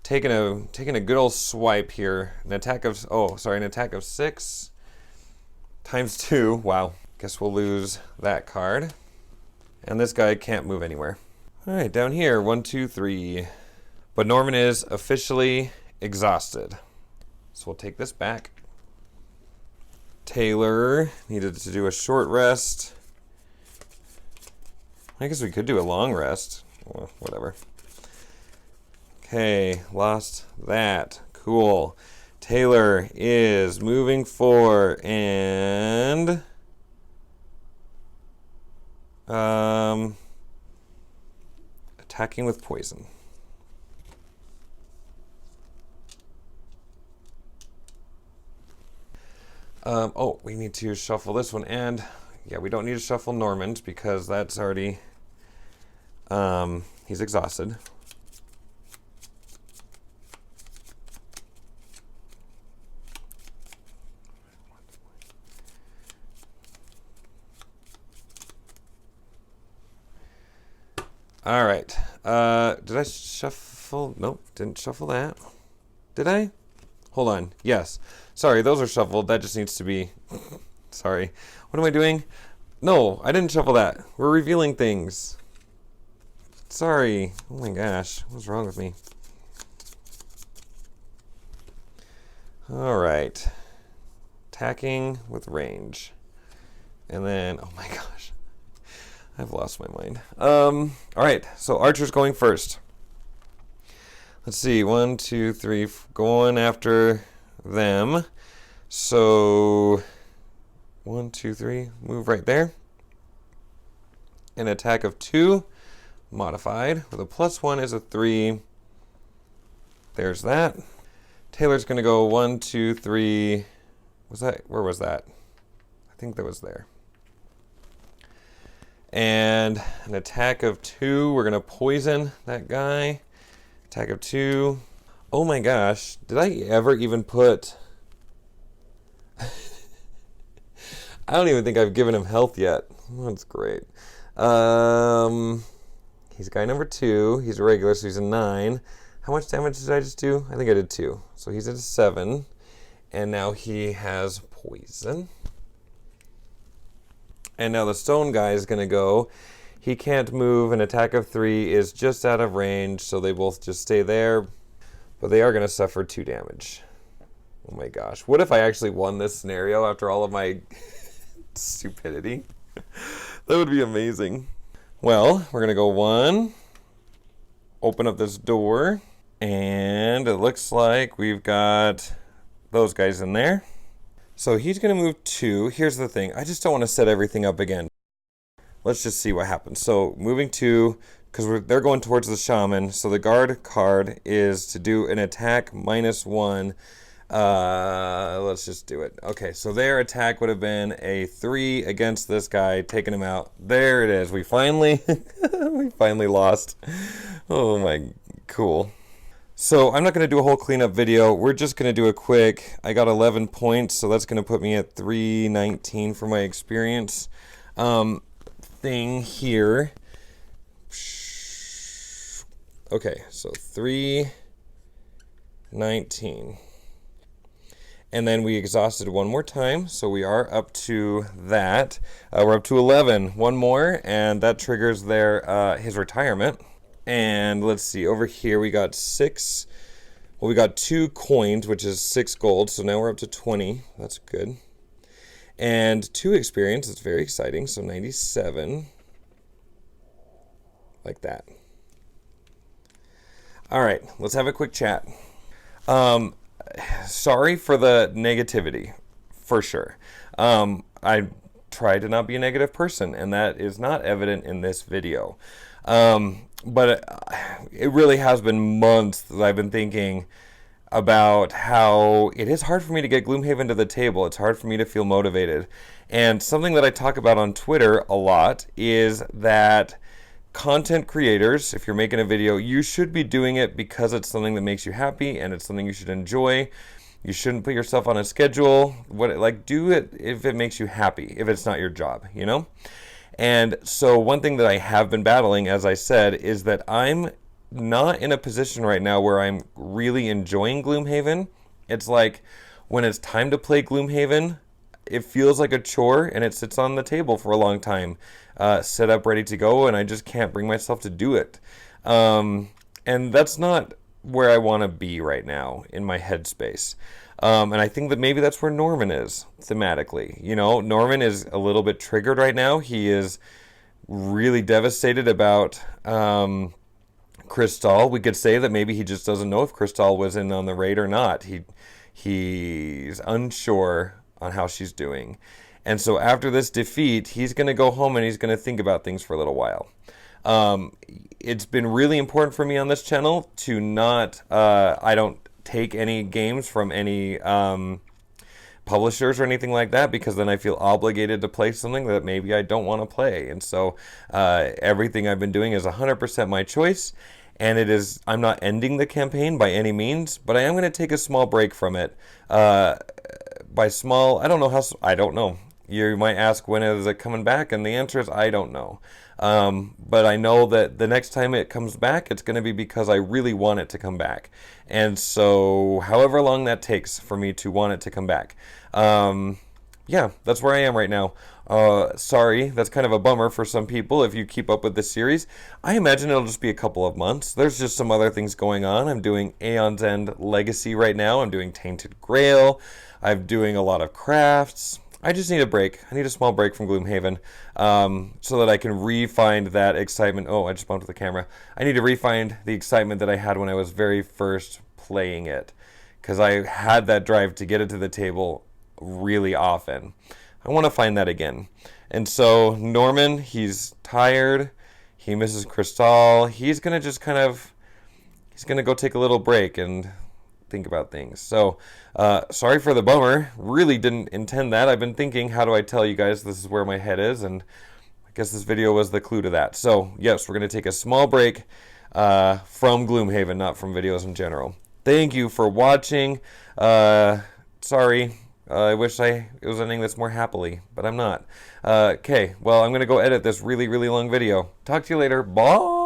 Taking a good old swipe here. An attack of 6 times 2. Wow. Guess we'll lose that card. And this guy can't move anywhere. All right, down here, 1, 2, 3. But Norman is officially exhausted. So we'll take this back. Taylor needed to do a short rest. I guess we could do a long rest. Well, whatever. Okay, lost that. Cool. Taylor is moving 4 and attacking with poison. Oh, we need to shuffle this one, and yeah, we don't need to shuffle Norman's because that's already he's exhausted. All right. Did I shuffle? Nope, didn't shuffle that. Did I? Hold on. Yes. Sorry, those are shuffled. That just needs to be... Sorry. What am I doing? No, I didn't shuffle that. We're revealing things. Sorry. Oh my gosh. What's wrong with me? All right. Attacking with range. And then... Oh my gosh. I've lost my mind. All right, so Archer's going first. Let's see, 1, 2, 3, going after them. So 1, 2, 3, move right there. An attack of 2, modified with a +1 is a 3. There's that. Taylor's gonna go 1, 2, 3. Where was that? I think that was there. And an attack of 2. We're gonna poison that guy. Attack of 2. Oh my gosh, did I ever even put... I don't even think I've given him health yet. That's great. He's guy number 2. He's a regular, so he's a 9. How much damage did I just do? I think I did 2. So he's at a 7. And now he has poison. And now the stone guy is going to go. He can't move. An attack of 3 is just out of range, so they both just stay there. But they are going to suffer 2 damage. Oh my gosh. What if I actually won this scenario after all of my stupidity? That would be amazing. Well, we're going to go 1. Open up this door. And it looks like we've got those guys in there. So he's going to move 2. Here's the thing. I just don't want to set everything up again. Let's just see what happens. So moving 2, because they're going towards the Shaman. So the guard card is to do an attack -1. Let's just do it. Okay, so their attack would have been a 3 against this guy, taking him out. There it is. We finally, we finally lost. Oh my, cool. So I'm not going to do a whole cleanup video. We're just going to do a quick, I got 11 points, so that's going to put me at 319 for my experience thing here. Okay, so 319. And then we exhausted one more time, so we are up to that. We're up to 11. One more, and that triggers his retirement. And let's see, over here we got 6. Well, we got 2 coins, which is 6 gold, so now we're up to 20. That's good. And 2 experience, it's very exciting, so 97. Like that. All right, let's have a quick chat. Um, Sorry for the negativity, for sure. I try to not be a negative person, and that is not evident in this video. But it really has been months that I've been thinking about how it is hard for me to get Gloomhaven to the table. It's hard for me to feel motivated. And something that I talk about on Twitter a lot is that content creators, if you're making a video, you should be doing it because it's something that makes you happy and it's something you should enjoy. You shouldn't put yourself on a schedule. Do it if it makes you happy, if it's not your job, you know? And so one thing that I have been battling, as I said, is that I'm not in a position right now where I'm really enjoying Gloomhaven. It's like when it's time to play Gloomhaven, it feels like a chore and it sits on the table for a long time, set up ready to go, and I just can't bring myself to do it. And that's not where I want to be right now in my headspace. And I think that maybe that's where Norman is thematically. You know, Norman is a little bit triggered right now. He is really devastated about Crystal. We could say that maybe he just doesn't know if Crystal was in on the raid or not. He's unsure on how she's doing. And so after this defeat, he's going to go home and he's going to think about things for a little while. It's been really important for me on this channel to not, I don't take any games from any publishers or anything like that, because then I feel obligated to play something that maybe I don't want to play. And so everything I've been doing is 100% my choice. And it is, I'm not ending the campaign by any means, but I am going to take a small break from it. By small, I don't know how, I don't know. You might ask, when is it coming back? And the answer is, I don't know. But I know that the next time it comes back, it's going to be because I really want it to come back. And so however long that takes for me to want it to come back. Yeah, that's where I am right now. Sorry, that's kind of a bummer for some people if you keep up with this series. I imagine it'll just be a couple of months. There's just some other things going on. I'm doing Aeon's End Legacy right now. I'm doing Tainted Grail. I'm doing a lot of crafts. I just need a break. I need a small break from Gloomhaven so that I can re-find that excitement. Oh, I just bumped the camera. I need to re-find the excitement that I had when I was very first playing it, because I had that drive to get it to the table really often. I want to find that again. And so Norman, he's tired. He misses Crystal. He's going to just he's going to go take a little break and think about things. So sorry for the bummer. Really didn't intend that. I've been thinking, how do I tell you guys this is where my head is? And I guess this video was the clue to that. So yes, we're going to take a small break from Gloomhaven, not from videos in general. Thank you for watching. Sorry. I wish it was ending this more happily, but I'm not. Okay, well, I'm going to go edit this really, really long video. Talk to you later. Bye!